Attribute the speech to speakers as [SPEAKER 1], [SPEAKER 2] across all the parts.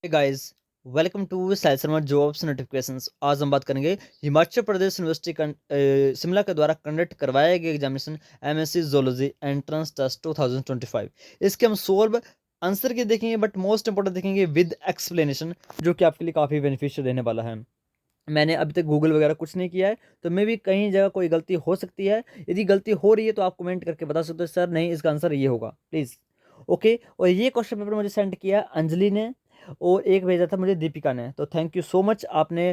[SPEAKER 1] Guys, welcome to Sahil Sharma jobs notifications. आज हम बात करेंगे हिमाचल प्रदेश यूनिवर्सिटी शिमला के द्वारा कंडक्ट करवाया गया examination MSc zoology entrance test 2025। इसके हम सोल्व आंसर के देखेंगे, बट मोस्ट इंपोर्टेंट देखेंगे विद एक्सप्लेनेशन, जो कि आपके लिए काफ़ी बेनिफिशियल रहने वाला है। मैंने अभी तक गूगल वगैरह कुछ नहीं किया है, तो मे भी कहीं जगह कोई गलती हो सकती है। यदि गलती हो रही है तो आप कमेंट करके बता सकते हो, सर नहीं इसका आंसर ये होगा, प्लीज़। ओके, और ये क्वेश्चन पेपर मुझे सेंड किया अंजलि ने, और एक भेजा था मुझे दीपिका ने। तो थैंक यू सो मच, आपने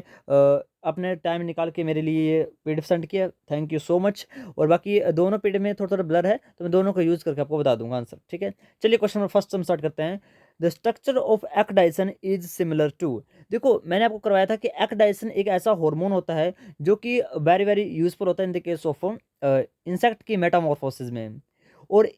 [SPEAKER 1] अपने टाइम निकाल के मेरे लिए ये पीडीएफ सेंड किया, थैंक यू सो मच। और बाकी दोनों पीडीएफ में थोड़ा थोड़ा ब्लर है, तो मैं दोनों को यूज़ करके आपको बता दूंगा आंसर, ठीक है। चलिए क्वेश्चन नंबर फर्स्ट हम स्टार्ट करते हैं। The structure of ecdysone is similar to. देखो, मैंने आपको करवाया था कि एक्डाइसन एक ऐसा हार्मोन होता है जो कि वेरी वेरी यूजफुल होता है इन द केस ऑफ इंसेक्ट की मेटामॉर्फोसिस में। और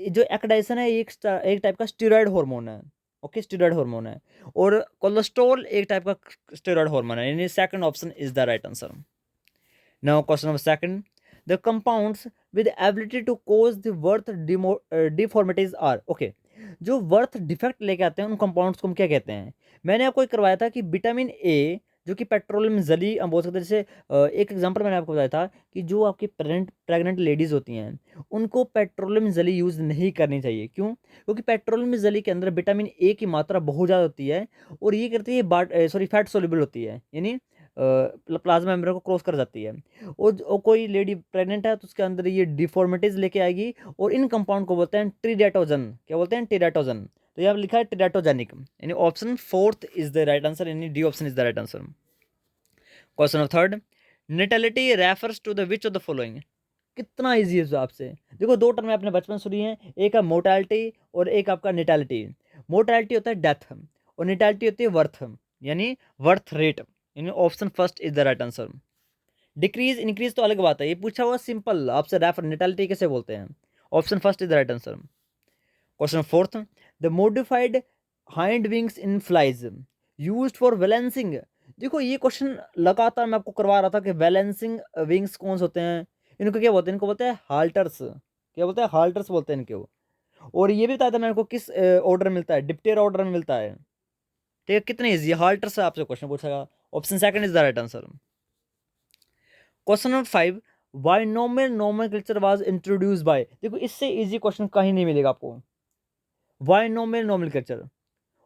[SPEAKER 1] जो एक्डाइसन है एक टाइप का स्टेरॉयड हार्मोन है। ओके, स्टेरॉयड हार्मोन है। और कोलेस्ट्रॉल एक टाइप का स्टेरॉयड हार्मोन है, यानी second option is the right answer. Now question number second, the compounds with ability to cause the birth deformities are. Okay, जो birth defect लेके आते हैं उन कंपाउंड्स को हम क्या कहते हैं। मैंने आपको एक करवाया था कि विटामिन ए, जो कि पेट्रोलियम जली हम बोल सकते हैं। जैसे एक एग्जांपल मैंने आपको बताया था कि जो आपकी प्रेग्नेंट लेडीज होती हैं उनको पेट्रोलियम जली यूज़ नहीं करनी चाहिए। क्यों? क्योंकि पेट्रोलियम जली के अंदर विटामिन ए की मात्रा बहुत ज़्यादा होती है, और ये करती है फैट सोल्यूबल होती है, यानी प्लाज्मा मेम्ब्रेन को क्रॉस कर जाती है। और कोई लेडी प्रेग्नेंट है तो उसके अंदर ये डिफॉर्मिटीज लेके आएगी, और इन कंपाउंड को बोलते हैं टेराटोजन। क्या बोलते हैं? टेराटोजन। तो यहाँ लिखा है टेराटोजेनिक, यानी option fourth is the right answer, यानी D option is the right answer. Question of third, natality refers to the which of the following. कितना इजी है आपसे। देखो, दो टर्म आपने बचपन सुनी है, एक है मोर्टैलिटी और एक आपका नेटैलिटी। मोर्टैलिटी होता है डेथ, और नेटैलिटी होती है वर्थ, यानी वर्थ रेट, यानी option first is the right answer. Decrease increase तो अलग बात है, ये पूछा हुआ सिंपल आपसे, रेफर नेटैलिटी कैसे बोलते हैं। Option first is the right answer. Question fourth, the modified hind wings in flies used for balancing. देखो, ये क्वेश्चन लगातार मैं आपको करवा रहा था कि बैलेंसिंग विंग्स कौन से होते हैं। इनको क्या बोलते हैं? इनको बोलते हैं हाल्टर्स। क्या बोलते हैं? हाल्टर्स बोलते हैं इनको। और ये भी बताया था मैंने को किस ऑर्डर मिलता है, डिप्टेर ऑर्डर में मिलता है। ठीक है, कितने इजी हाल्टर से आपसे क्वेश्चन पूछेगा। Option second is the right answer. Question number 5, binomial nomenclature was introduce by. देखो, इससे इजी क्वेश्चन कहीं नहीं मिलेगा आपको। बायनोमियल नोमेनक्लेचर,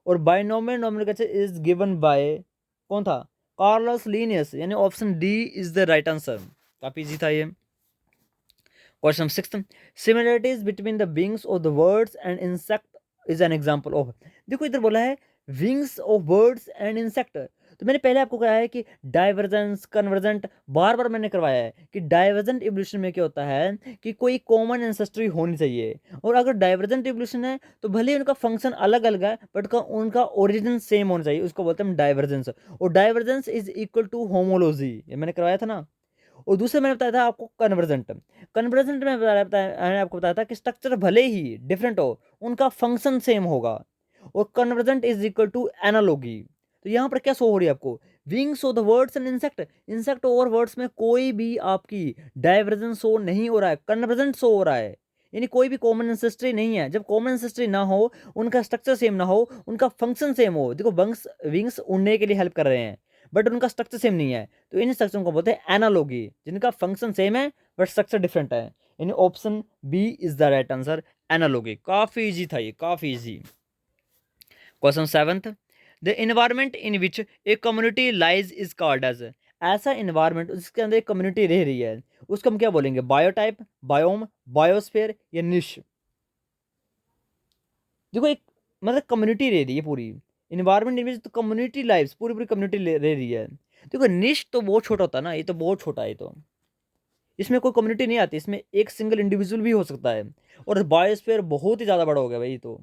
[SPEAKER 1] और binomial nomenclature is given by कौन था? कार्लोस लीनियस, यानी option D is the right answer. काफी इजी था ये। Question 6, similarities between the wings of the birds and insect is an example of. देखो, इधर बोला है wings of birds and insect. तो मैंने पहले आपको कहा है कि डाइवर्जेंस कन्वर्जेंट, बार बार मैंने करवाया है कि डाइवर्जेंट इवोल्यूशन में क्या होता है कि कोई कॉमन एंसेस्ट्री होनी चाहिए। और अगर डाइवर्जेंट इवोल्यूशन है तो भले ही उनका फंक्शन अलग अलग है, बट उनका ओरिजिन सेम होना चाहिए, उसको बोलते हैं डाइवर्जेंस। और divergence is equal to homology, ये मैंने करवाया था ना। और दूसरा मैंने बताया था आपको कन्वर्जेंट। कन्वर्जेंट में मैंने आपको बताया था कि स्ट्रक्चर भले ही डिफरेंट हो, उनका फंक्शन सेम होगा। और convergent is equal to analogy. तो यहाँ पर क्या शो हो रही है आपको? Wings of the words and insect, insect और वर्ड्स में कोई भी आपकी डाइवर्जेंस शो नहीं हो रहा है, कन्वर्जेंट शो हो रहा है। यानी कोई भी कॉमन एंसेस्ट्री नहीं है। जब कॉमन एंसेस्ट्री ना हो, उनका स्ट्रक्चर सेम ना हो, उनका फंक्शन सेम हो। देखो, विंग्स विंग्स उड़ने के लिए हेल्प कर रहे हैं, बट उनका स्ट्रक्चर सेम नहीं है, तो इन स्ट्रक्चर को बोलते हैं एनालॉगी, जिनका फंक्शन सेम है बट स्ट्रक्चर डिफरेंट है। यानी option B is the right answer, analogy. काफी इजी था ये, काफी easy. Question 7, the environment in which a community lies is called as. ऐसा इन्वायरमेंट जिसके अंदर एक कम्युनिटी रह रही है, उसको हम क्या बोलेंगे? बायोटाइप, बायोम, बायोस्फीयर या निश। देखो, एक मतलब कम्युनिटी रह रही है पूरी, इन्वायरमेंट इन विच तो कम्युनिटी लाइव्स, पूरी पूरी कम्युनिटी रह रही है। देखो, निश तो बहुत छोटा होता है ना, ये तो बहुत छोटा है, ये तो इसमें कोई कम्युनिटी नहीं आती, इसमें एक सिंगल इंडिविजुअल भी हो सकता है। और बायोस्फीयर बहुत ही ज़्यादा बड़ा हो गया भाई, तो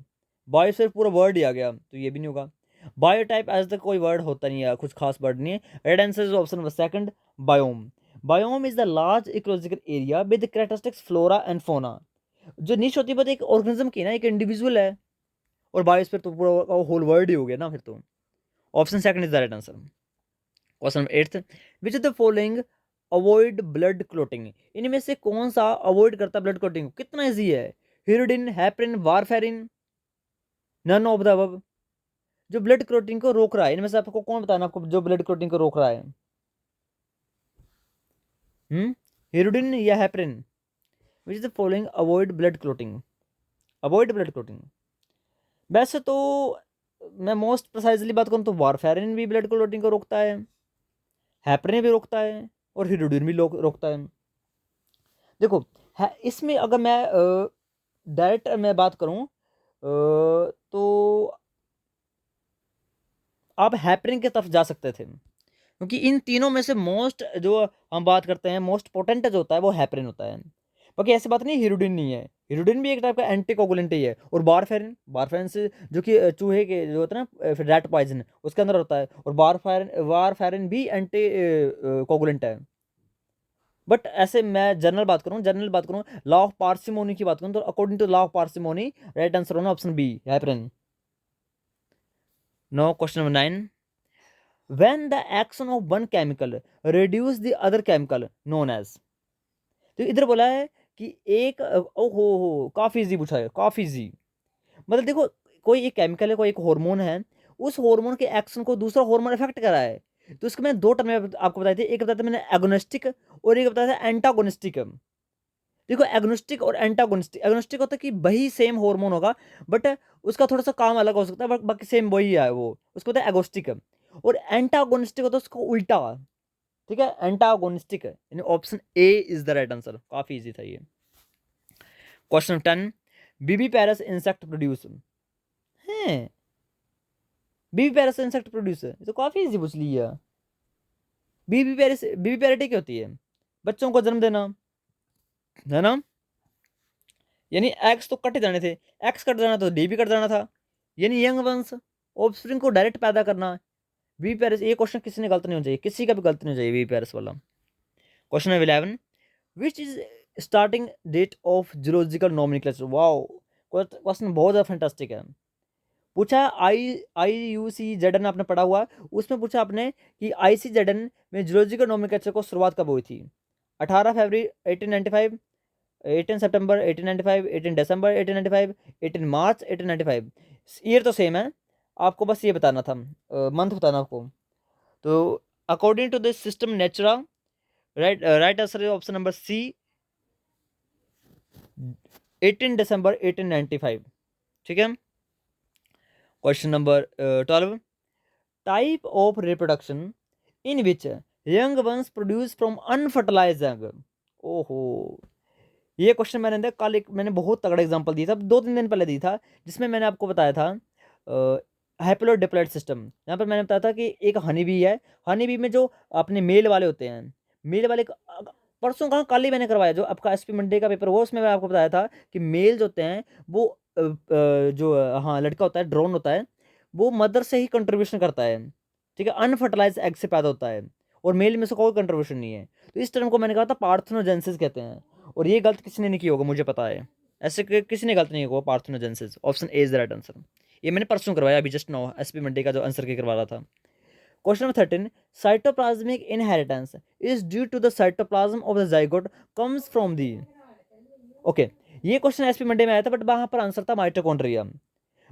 [SPEAKER 1] बायोस्फीयर पूरा वर्ड ही आ गया, तो ये भी नहीं होगा। बायोटाइप एज तक कोई वर्ड होता नहीं है, कुछ खास वर्ड नहीं है। Right answer is option number second, biome. Biome is the large ecological area with characteristics flora and fauna. जो निश होती है वो एक ऑर्गेनिज्म की ना, एक इंडिविजुअल है। और बायोस्फीयर तो पूरा होल वर्ड ही हो गया ना फिर तो। Option second is the right answer. Question number 8, which of the following avoid blood clotting. इनमें से कौन सा अवॉइड करता है ब्लड क्लोटिंग? कितना इजी है। Hirudin, heparin, warfarin, none of the above. जो ब्लड क्लॉटिंग को रोक रहा है, इनमें से आपको कौन बताना आपको जो ब्लड क्लॉटिंग को रोक रहा है? हिरुडिन या heparin? Which is the following avoid blood clotting? Avoid blood clotting, वैसे तो मैं मोस्ट प्रिसाइजली बात करूँ तो वारफेरिन भी ब्लड क्लॉटिंग को रोकता है, हेपरिन भी रोकता है, और हिरुडिन भी रोकता है। देखो है इसमें अगर मैं डायरेक्ट मैं बात करूँ तो आप हैपरिन की तरफ जा सकते थे, क्योंकि इन तीनों में से मोस्ट जो हम बात करते हैं मोस्ट पोटेंट जो होता है वो हैपरिन होता है। बाकी ऐसी बात नहीं हिरुडिन नहीं है, हिरुडिन भी एक टाइप का एंटीकोगुलेंट ही है। और वारफेरिन, वारफेरिन से जो कि चूहे के जो होता है ना फिर रैट पॉइजन उसके अंदर होता है, और वारफेरिन वारफेरिन भी एंटी कोगुलेंट है। बट ऐसे मैं जनरल बात करूँ लॉ ऑफ पार्सिमोनी की बात करूँ तो according to law of parsimony right answer होना option B heparin. No question number 9, when the action of one chemical reduce the other chemical known as। तो इधर बोला है कि एक हो काफी इजी पूछा है, काफी इजी। मतलब देखो कोई एक केमिकल है, कोई एक हार्मोन है, उस हार्मोन के एक्शन को दूसरा हार्मोन इफेक्ट कर रहा है। तो इसके मैंने दो टर्म आपको बताए थे, एक बताया था मैंने एगोनिस्टिक और एक बताया था एंटागोनिस्टिक। देखो एग्नोस्टिक और एंटागोनिस्टिक, एग्नोस्टिक होता है कि वही सेम हार्मोन होगा बट उसका थोड़ा सा काम अलग हो सकता है, बट बाकी सेम वही है, वो उसको होता है एगोस्टिक। और एंटागोनिस्टिक होता है उसको उल्टा। ठीक है, एंटागोनिस्टिक है, यानी option A is the right answer. काफी इजी था ये। क्वेश्चन 10, बीबी पैरस इंसेक्ट प्रोड्यूस है, बीबी पैरस इंसेक्ट प्रोड्यूस है, तो काफी इजी पूछ लिया। बीबी पैरिटी क्या होती है? बच्चों को जन्म देना, है ना? यानी एक्स तो कट जाने थे, एक्स कट जाना तो डी भी कट जाना था, यानी यंग वंश ऑफस्प्रिंग को डायरेक्ट पैदा करना। वी पेरिस, ये क्वेश्चन किसी ने गलत नहीं होना चाहिए, किसी का भी गलत नहीं होना चाहिए वी पेरिस वाला। Question number 11, which is starting date of zoological nomenclature? Wow, question बहुत ज़्यादा फैंटास्टिक है। पूछा IUCZN आपने पढ़ा हुआ, उसमें पूछा आपने कि ICZN में जूलॉजिकल नोमेनक्लेचर को शुरुआत कब हुई थी? 18 फरवरी 1895, 18 सितंबर 1895, 18 दिसंबर 1895, 18 मार्च 1895। ईयर तो सेम है, आपको बस ये बताना था, मंथ बताना आपको। तो अकॉर्डिंग टू दिस सिस्टम नेचुरा, राइट आंसर है ऑप्शन नंबर सी, 18 दिसंबर 1895। ठीक है। Question number 12, type of reproduction in which young ones produce from unfertilized egg. ओहो, ये क्वेश्चन मैंने कल एक मैंने बहुत तगड़ा एग्जांपल दिया था, 2-3 दिन पहले दी था, जिसमें मैंने आपको बताया था हैप्लोडिप्लॉइड सिस्टम। यहाँ पर मैंने बताया था कि एक हनी बी है, हनी बी में जो अपने मेल वाले होते हैं, मेल वाले परसों कहाँ कल ही मैंने करवाया जो आपका SP मंडे का पेपर हुआ, उसमें मैं आपको बताया था कि मेल जो होते हैं वो जो हाँ लड़का होता है, ड्रोन होता है, वो मदर से ही कंट्रीब्यूशन करता है। ठीक है, अनफर्टिलाइज एग से पैदा होता है, और मेल में से कोई कंट्रीब्यूशन नहीं है। तो इस टर्म को मैंने कहा था पार्थेनोजेनेसिस कहते हैं, और ये गलत किसी ने नहीं किया होगा, मुझे पता है ऐसे किसी ने गलत नहीं होगा parthenogenesis. Option A is the right answer. ये मैंने परसों करवाया अभी जस्ट नाउ, SP मंडे का जो आंसर के करवा रहा था। Question number 13, cytoplasmic inheritance is due to the cytoplasm of the zygote comes from the. Okay, ये क्वेश्चन SP मंडे में आया था, बट वहां पर आंसर था माइटोकॉन्ड्रिया।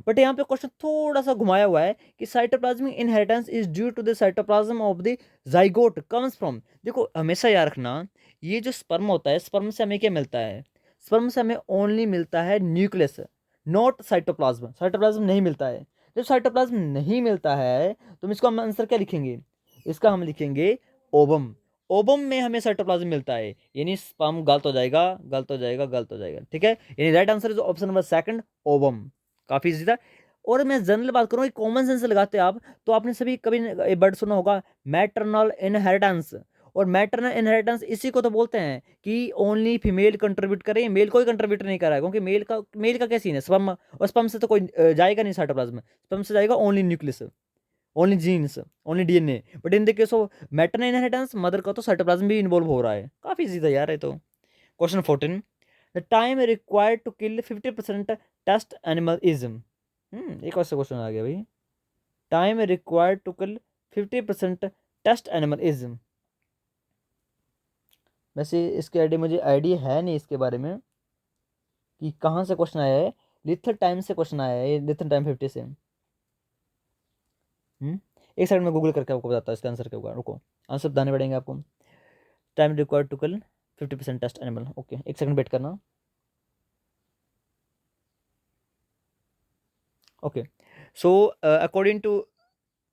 [SPEAKER 1] बट यहाँ पे क्वेश्चन थोड़ा सा घुमाया हुआ है कि cytoplasmic inheritance is due to the cytoplasm of the zygote comes from. देखो हमेशा याद रखना, ये जो स्पर्म होता है, स्पर्म से हमें क्या मिलता है? स्पर्म से हमें ओनली मिलता है न्यूक्लियस, नॉट साइटोप्लाज्म। साइटोप्लाज्म नहीं मिलता है। जब साइटोप्लाज्म नहीं मिलता है तो इसको हम आंसर क्या लिखेंगे? इसका हम लिखेंगे ओवम। ओवम में हमें साइटोप्लाज्म मिलता है, यानी स्पर्म गलत हो जाएगा, गलत हो जाएगा, गलत हो जाएगा। ठीक है, यानी right answer is option number 2 ovum. काफी इजी था। और मैं जनरल बात करूँ, कॉमन सेंस लगाते आप तो आपने सभी कभी वर्ड सुना होगा मैटरनल इनहेरिटेंस। और मैटरनल इनहेरिटेंस इसी को तो बोलते हैं कि ओनली फीमेल कंट्रीब्यूट करे, मेल कोई कंट्रीब्यूट नहीं कर रहा है, क्योंकि मेल का क्या सीन है? स्पर्म, और स्पर्म से तो कोई जाएगा नहीं साइटोप्लाज्म, स्पर्म से जाएगा only nucleus, only genes, only DNA। But in the case of maternal inheritance mother का तो साइटोप्लाज्म भी इन्वॉल्व हो रहा है। काफी इजी था यार ये तो। Question 14, the time required to kill 50% test animal is. एक और से क्वेश्चन आ गया भाई, time required to kill 50% test animal is. वैसे इसके आइडिया मुझे आइडिया है नहीं इसके बारे में कि कहाँ से क्वेश्चन आया है। लिथल टाइम से क्वेश्चन आया है, लिथल टाइम 50 से। एक सेकंड में गूगल करके आपको बताता हूँ इसका आंसर क्या होगा। रुको, आंसर बताने पड़ेंगे आपको। Time required to kill 50% test animal. Okay, एक सेकंड वेट करना। Okay, so according to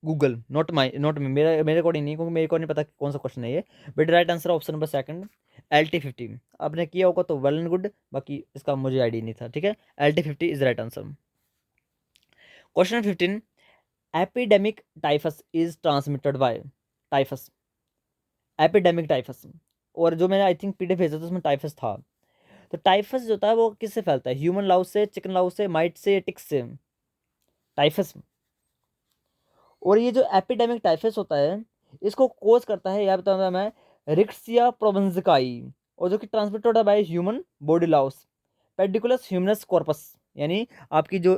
[SPEAKER 1] Google, not me, मेरे अकॉर्डिंग नहीं, क्योंकि मेरे को नहीं पता कौन सा क्वेश्चन है ये, but right answer option number second, LT50। आपने किया होगा तो वेल एंड गुड, बाकी इसका मुझे आइडिया नहीं था। ठीक है, LT50 is right answer. Question 15, epidemic typhus is transmitted by. Typhus, epidemic typhus, और जो मैंने आई थिंक पीडीएफ भेजा था उसमें टाइफस था। तो टाइफस जो होता है वो किससे फैलता है? ह्यूमन लाउस से, चिकन लाउस से, माइट से, टिक्स से? टाइफस। और ये जो एपिडेमिक टाइफस होता है इसको कोज करता है, यह बताऊंगा मैं, रिक्सिया प्रोवेंजिकाई, और जो कि ट्रांसमिट होता है by human body louse, Pediculus humanus corporis, यानी आपकी जो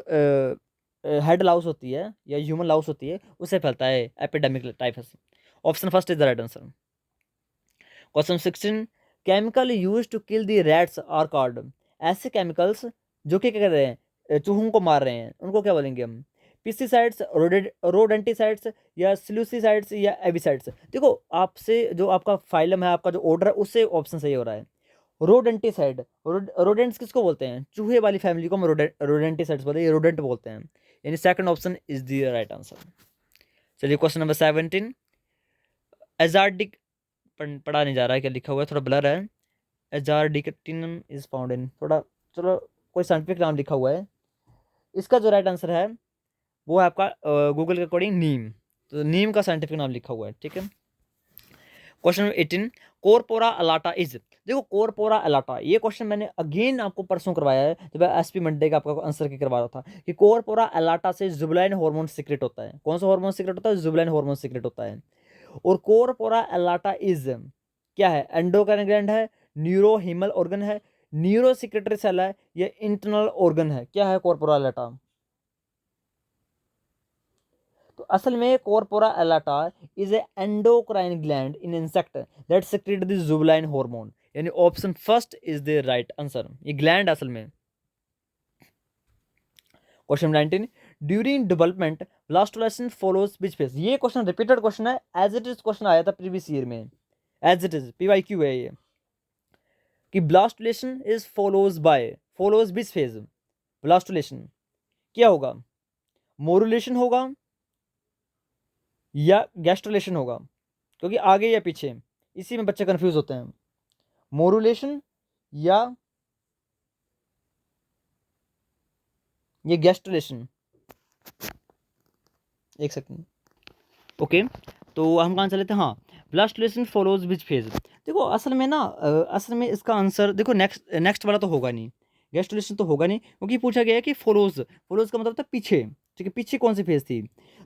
[SPEAKER 1] हेड लाउस होती है या ह्यूमन लाउस होती है उससे फैलता है epidemic typhus. Option first is the right answer. Question 16, chemical use to kill the rats are called. ऐसे केमिकल्स जो कि क्या कर रहे हैं, चूहों को मार रहे हैं, उनको क्या बोलेंगे हम? पिस्टिसाइड्स, रोडेंटिसाइड्स, या स्लूसिसाइड्स, या एबिसाइड्स? देखो, आपसे जो आपका फाइलम है, आपका जो ऑर्डर है, उससे ऑप्शन सही हो रहा है। रोडेंटिसाइड, रोडेंट्स किसको बोलते हैं? चूहे वाली फैमिली को हम रोडेंटिसाइड्स बोलते हैं, रोडेंट बोलते हैं, यानी second option is the right answer. चलिए, क्वेश्चन नंबर 17, एजार्डिक, पढ़ा नहीं जा रहा है, क्या लिखा हुआ है, थोड़ा ब्लर है। एजार्डिक्टिनम इज फाउंड इन, थोड़ा, चलो कोई साइंटिफिक नाम लिखा हुआ है। इसका जो राइट आंसर है वो है आपका गूगल के अकॉर्डिंग नीम। तो नीम का साइंटिफिक नाम लिखा हुआ है। ठीक है, क्वेश्चन 18, कोरपोरा अलाटा इज। देखो, कोरपोरा अलाटा, ये क्वेश्चन मैंने अगेन आपको परसों करवाया है, जब एसपी मंडे का आपका आंसर की करवा रहा था, कि कोरपोरा अलाटा से जुबलाइन हार्मोन सीक्रेट होता है। कौन सा हार्मोन सीक्रेट होता है? जुबलाइन हार्मोन सीक्रेट होता है। और कोरपोरा अलाटा इज क्या है? एंडोक्राइन ग्लैंड है, न्यूरो हीमल ऑर्गन है, न्यूरो सिक्रेटरी सेल है, या इंटरनल ऑर्गन है? क्या है कोरपोरा अलाटा? तो असल में corpora allata is a endocrine gland in insect that secrete the juvenile hormone, यानी option first is the right answer. ये ग्लैंड असल में। Question 19, during development blastulation follows which phase. ये क्वेश्चन रिपीटेड क्वेश्चन है, as it is question आया था previous year में, as it is PYQ है ये, कि blastulation is follows which phase? Blastulation क्या होगा? मोरुलेशन होगा या गैस्ट्रोलेशन होगा? क्योंकि आगे या पीछे, इसी में बच्चे कंफ्यूज होते हैं। मोरुलेशन या ये गैस्ट्रोलेशन? एक सेकंड। ओके, तो हम कहाँ चले थे? हाँ, ब्लास्टोलेशन फॉलोज विच फेज। देखो, असल में ना, असल में इसका आंसर देखो, नेक्स्ट नेक्स्ट वाला तो होगा नहीं, गैस्ट्रोलेशन तो होगा नहीं, क्योंकि पूछा गया है कि फॉलोज, फॉलोज का मतलब था पीछे। ठीक है, पीछे कौन सी फेज थी?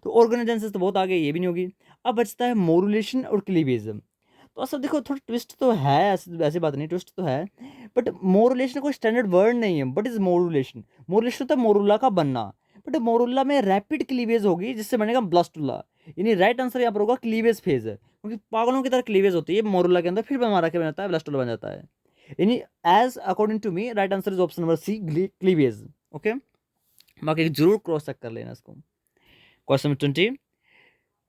[SPEAKER 1] तो ऑर्गेनाइजेशन तो बहुत आगे, ये भी नहीं होगी। अब बचता है मोरुलेशन और क्लीवेज। तो असल देखो, थोड़ा ट्विस्ट तो है, ऐसी बात नहीं, ट्विस्ट तो है, बट मोरुलेशन कोई स्टैंडर्ड वर्ड नहीं है। बट इज मोरुलेशन, मोरुलेशन होता है मोरुला का बनना, बट मोरुला में रैपिड क्लीवेज होगी जिससे बनेगा ब्लास्टुला, यानी राइट आंसर यहाँ पर होगा क्लीवेज फेज है, क्योंकि पागलों की तरह क्लीवेज होती है मोरुला के अंदर, फिर हमारा क्या बनता है? ब्लास्टुला बन जाता है। यानी as according to me right answer is option number C, cleavage. Okay, बाकी जरूर क्रॉस चेक कर लेना इसको। Question 20,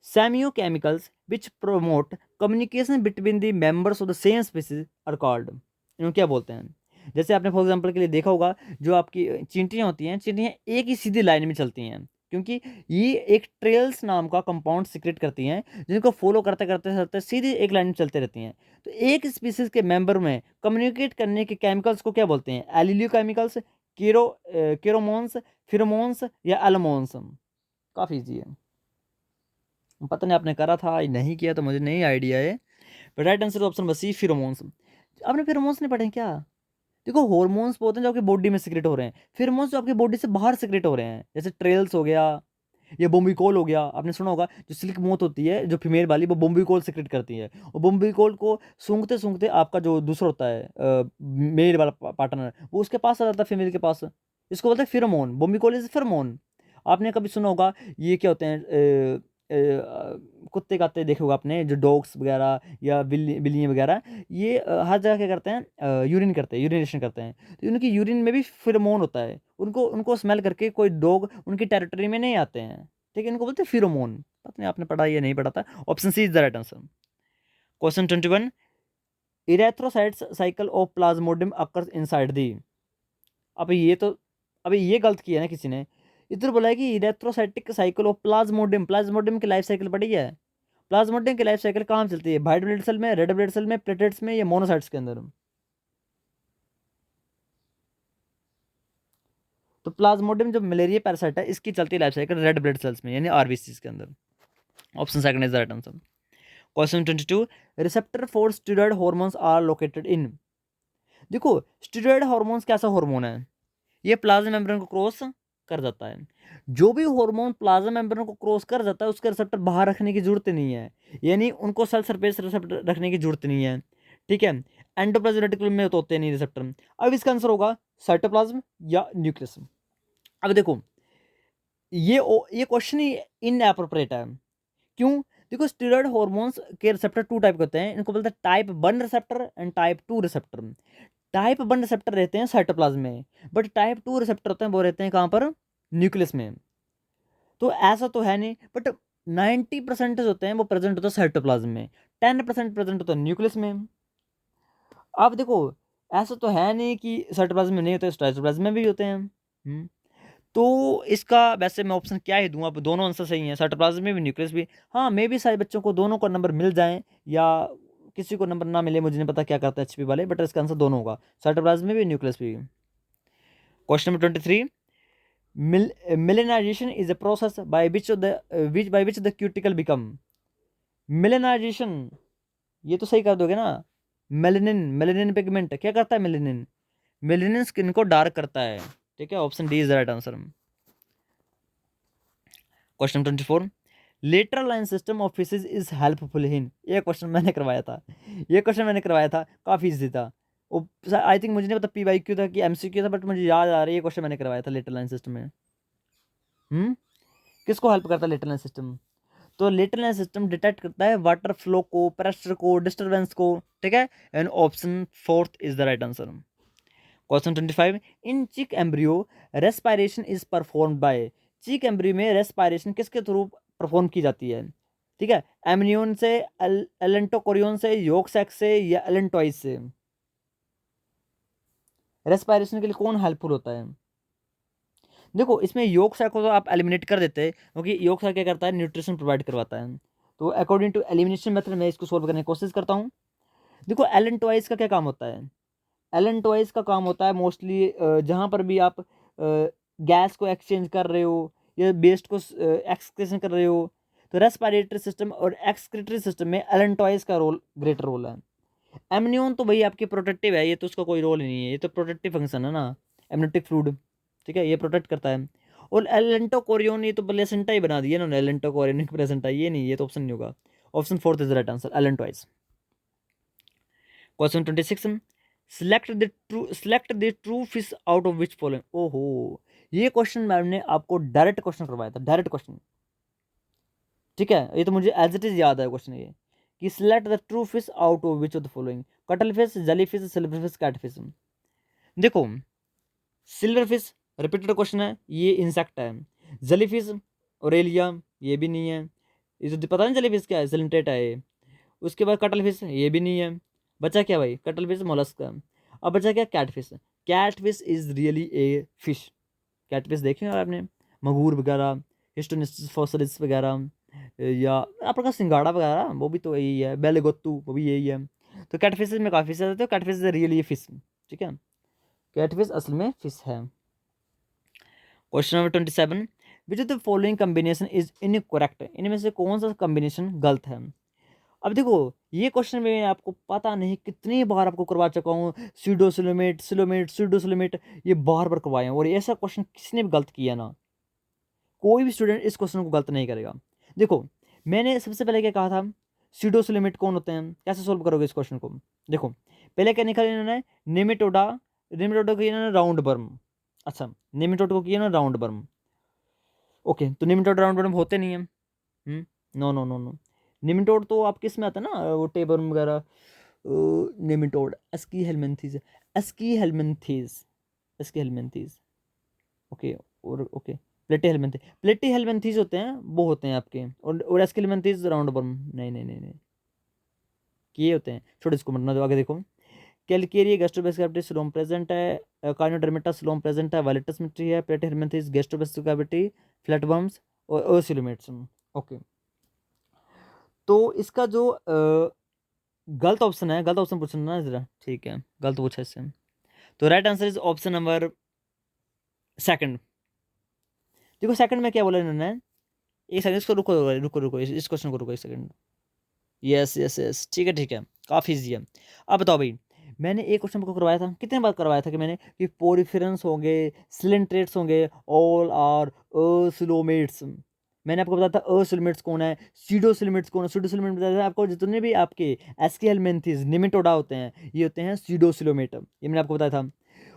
[SPEAKER 1] semiochemicals which promote communication between the members of the same species are called. इनको क्या बोलते हैं? जैसे आपने फॉर एग्जांपल के लिए देखा होगा, जो आपकी चींटियाँ होती हैं, चींटियाँ एक ही सीधी लाइन में चलती हैं, क्योंकि ये एक ट्रेल्स नाम का कंपाउंड सिक्रेट करती हैं, जिनको फॉलो करते करते करते सीधी एक लाइन में चलते रहती हैं। तो एक स्पीसीज के मेंबर में कम्युनिकेट करने के केमिकल्स को क्या बोलते हैं? एलिलियो केमिकल्स, केरोमोन्स, फिरोमोन्स, या एलमोन्स? काफ़ी ईजी है, पता नहीं आपने करा था या नहीं किया, तो मुझे नहीं आइडिया है, बट राइट आंसर ऑप्शन बस सी, फिरोमोन्स। आपने फिरोमोन्स नहीं पढ़े हैं क्या? देखो, हॉर्मोन्स होते हैं जो आपकी बॉडी में सिक्रेट हो रहे हैं, फिरोमोन्स जो आपकी बॉडी से बाहर सिक्रेट हो रहे हैं, जैसे ट्रेल्स हो गया, या बोम्बिकोल हो गया। आपने सुना होगा, जो सिल्क मोथ होती है जो फीमेल वाली, वो बोम्बिकोल सिक्रेट करती है, और बोम्बिकोल को सूंघते सूंघते आपका जो दूसरा होता है मेल वाला पार्टनर, वो उसके पास आ जाता है, फीमेल के पास। इसको बोलते हैं फिरोमोन, बोम्बिकोल इज फिरोमोन। आपने कभी सुना होगा, ये क्या होते हैं, कुत्ते काते देखे होगा आपने, जो डॉग्स वगैरह या बिल्लियाँ वगैरह, ये हर जगह क्या करते हैं? यूरिन करते हैं, यूरिनेशन करते हैं। तो उनकी यूरिन में भी फिरोमोन होता है, उनको उनको स्मेल करके कोई डॉग उनकी टेरिटरी में नहीं आते हैं। ठीक है, इनको बोलते हैं फिरोमोन। नहीं आपने पढ़ा या नहीं पढ़ा था। Option C is the right answer. Question 21, erythrocytes cycle of plasmodium occurs inside the. अब ये तो, अभी ये गलत किया ना किसी ने, इधर बोला है कि erythrocytic cycle of Plasmodium, Plasmodium की लाइफ साइकिल पड़ी है। प्लाज्मोडियम की लाइफ साइकिल कहाँ चलती है, व्हाइट ब्लड सेल में, रेड ब्लड सेल में, प्लेटलेट्स में या मोनोसाइट्स के अंदर। तो प्लाज्मोडियम जो मलेरिया पैरासाइट है इसकी चलती है life cycle red blood cells में यानी आरबीसी के अंदर। Option second is the right answer. Question 22, receptor for steroid hormones are located in. देखो स्टीरॉयड हार्मोन्स कैसा हार्मोन है, ये प्लाज्मा मेम्ब्रेन को क्रॉस कर जाता है। जो भी हार्मोन प्लाज्मा मेम्ब्रेन को क्रॉस कर जाता है उसके रिसेप्टर बाहर रखने की जरूरत नहीं है, यानी उनको सेल सरफेस रिसेप्टर रखने की जरूरत नहीं है, ठीक है। एंडोप्लाज्मिक रेटिकुलम में तो होते नहीं रिसेप्टर। अब इसका आंसर होगा साइटोप्लाज्म या न्यूक्लियस। अब देखो ये क्वेश्चन ही इनएप्रोप्रिएट है। क्यों? देखो स्टीरॉयड हार्मोन्स के रिसेप्टर टू टाइप के होते हैं, इनको बोलते हैं type 1 receptor and type 2 receptor. Type 1 receptor रहते हैं साइटोप्लाज्म में, बट टाइप 2 रिसेप्टर होते हैं वो रहते हैं कहाँ पर, न्यूक्लियस में। तो ऐसा तो है नहीं, बट 90% होते हैं वो प्रेजेंट होता है साइटोप्लाज्म में, 10% प्रेजेंट होता है न्यूक्लियस में। अब देखो ऐसा तो है नहीं कि साइटोप्लाज्म में नहीं होते, साइटोप्लाज्म में भी होते हैं। तो इसका वैसे मैं ऑप्शन क्या ही दूंगा, अब दोनों आंसर सही हैं, साइटोप्लाज्म में भी न्यूक्लियस भी। हाँ मे भी सारे बच्चों को दोनों को नंबर मिल जाएं या किसी को नंबर ना मिले, मुझे नहीं पता क्या करता है एचपी वाले, बट इसका आंसर दोनों होगा, साइटोप्लाज्म में भी न्यूक्लियस भी। Question number 23, melanization is a process by which the cuticle become. Melanization, ये तो सही कर दोगे ना, मेलेनिन, मेलेनिन पिगमेंट क्या करता है, मेलेनिन, मेलेनिन स्किन को डार्क करता है, ठीक है। Option D is the right answer. Question 24, lateral line system of fishes is helpful in. ये क्वेश्चन मैंने करवाया था, ये क्वेश्चन मैंने करवाया था, काफी इजी था। आई थिंक मुझे नहीं पता पीवाईक्यू था कि एमसीक्यू था, बट मुझे याद आ रहा है ये क्वेश्चन मैंने करवाया था लेटरल लाइन सिस्टम में। किसको हेल्प करता है लेटरल लाइन सिस्टम? तो लेटरल लाइन सिस्टम डिटेक्ट करता है वाटर फ्लो को, प्रेशर को, डिस्टर्बेंस को, ठीक है। And option fourth is the right answer. Question 25, इन चिक embryo respiration is perform by. चिक एम्ब्रियो में रेस्पायरेशन किसके थ्रू परफॉर्म की जाती है, ठीक है। एमनियोन से, एलेंटोकोरियन से, योग सैक से या एलेंटॉइस से। रेस्पायरेशन के लिए कौन हेल्पफुल होता है? देखो इसमें योग सैक को तो आप एलिमिनेट कर देते हैं, क्योंकि योग सैक क्या करता है, न्यूट्रिशन प्रोवाइड करवाता है। तो अकॉर्डिंग टू एलिमिनेशन मेथड मैं इसको सोल्व करने की कोशिश करता हूँ। देखो एलेंटॉइस का क्या काम होता है, एलेंटॉइस का काम होता है मोस्टली जहाँ पर भी आप गैस को एक्सचेंज कर रहे हो या वेस्ट को एक्सक्रीशन कर रहे हो, तो रेस्पिरेटरी सिस्टम और एक्सक्रीटरी सिस्टम में एलेंटॉइस का रोल, ग्रेटर रोल है। एमनियोन तो भाई आपकी प्रोटेक्टिव है, ये तो उसका कोई रोल ही नहीं है, ये तो प्रोटेक्टिव फंक्शन है ना, एमनियोटिक फ्लूइड, ठीक है, ये प्रोटेक्ट करता है। और एलेंटोकोरियन ये तो प्लेसेंटा ही बना दिया ना, एलेंटोकोरियन प्लेसेंटा, ये नहीं, ये तो ऑप्शन नहीं होगा। Option fourth is the right answer, allantois. Question 26, select the true fish out of which following. ओहो, ये क्वेश्चन मैम ने आपको डायरेक्ट क्वेश्चन करवाया था, डायरेक्ट क्वेश्चन, ठीक है। ये तो मुझे एज इट इज याद है क्वेश्चन ये, कि select the true fish out of which of the following, cuttle fish, jelly fish, silver fish, cat fish. देखो सिल्वर फिश रिपीटेड क्वेश्चन है, ये इंसेक्ट है। जेली फिश, ओरेलिया, ये भी नहीं है, ये तो पता नहीं जेली फिश क्या है, सिलेंट्रेट है ये। उसके बाद कटल फिश, ये भी नहीं है। बचा क्या भाई, कटल फिश मोलस्क का। अब बचा क्या, cat fish. Cat fish is really a fish. Cat fish देखे होंगे आपने, मंगूर वगैरह, हिस्टोनिस्टिस फॉसिलिस वगैरह, या आपका सिंगाड़ा वगैरह, वो भी तो यही है, बेलगोत्तू वो भी यही है। तो कैट फिश में काफ़ी सारे, तो cat fish is really a fish, ठीक है, कैट फिश असल में फिश है। Question number 27, which of the following combination is incorrect. इनमें से कौन सा कॉम्बिनेशन गलत है? अब देखो ये क्वेश्चन में आपको पता नहीं कितनी बार आपको करवा चुका हूँ, सीडोसिलोमेट, सिलोमेट, सीडोसिलोमेट, ये बार बार करवाए हैं, और ऐसा क्वेश्चन किसने भी गलत किया ना, कोई भी स्टूडेंट इस क्वेश्चन को गलत नहीं करेगा। देखो मैंने सबसे पहले क्या कहा था, सीडोसिलोमेट कौन होते हैं, कैसे सोल्व करोगे इस क्वेश्चन को? देखो पहले क्या निकाला इन्होंने, नेमेटोडा, नेमेटोडा को किया इन्होंने राउंड बर्म, अच्छा नेमेटोड को किया ना राउंड बर्म, ओके। तो नेमेटोड राउंड बर्म होते नहीं है, नो नो नो नो। निमिटोड तो आप किस में आता है ना, वो टेबर्म वगैरह, nematode aschelminthes, aschelminthes, aschelminthes, okay. और ओके प्लेटी हेलमिंथीज होते हैं, वो होते हैं आपके, और एस्किलमेंथीज राउंड वर्म, नहीं नहीं नहीं नहीं, ये होते हैं। छोटे इसको मरना दो, आगे देखो। कैलकेरिया गैस्ट्रोबेसिक कैविटी स्लोम प्रेजेंट है, कार्नियोडर्मेटा स्लोम प्रेजेंट है, वायलेटस मिट्री है, प्लेटी हेलमिंथीज, गैस्ट्रोबेसिक कैविटी, फ्लैटवर्म्स और ओसिलोमेट्स। ओके, तो इसका जो गलत ऑप्शन है, गलत ऑप्शन पूछना ना जरा, ठीक है, गलत पूछा इससे। तो right answer is option number second. देखो सेकंड में क्या बोला इन्होंने, एक सेकंड, इसको रुको रुको रुको, इस क्वेश्चन को रुको एक सेकंड। यस यस यस, ठीक है ठीक है, काफ़ी ईजी है। अब बताओ भाई, मैंने एक क्वेश्चन को करवाया था, कितने बार करवाया था कि मैंने, कि पोरिफेरंस होंगे, सिलेंट्रेट्स होंगे, ऑल आर असिलोमेट्स। मैंने आपको बताया था असिलोमेट्स कौन है, सीडोसिलोमेट्स कौन है। सीडोसिलोमेट बताया था आपको, जितने भी आपके एस्कियलमेंथिस निमेटोडा होते हैं, ये होते हैं सीडोसिलोमेट, ये मैंने आपको बताया था।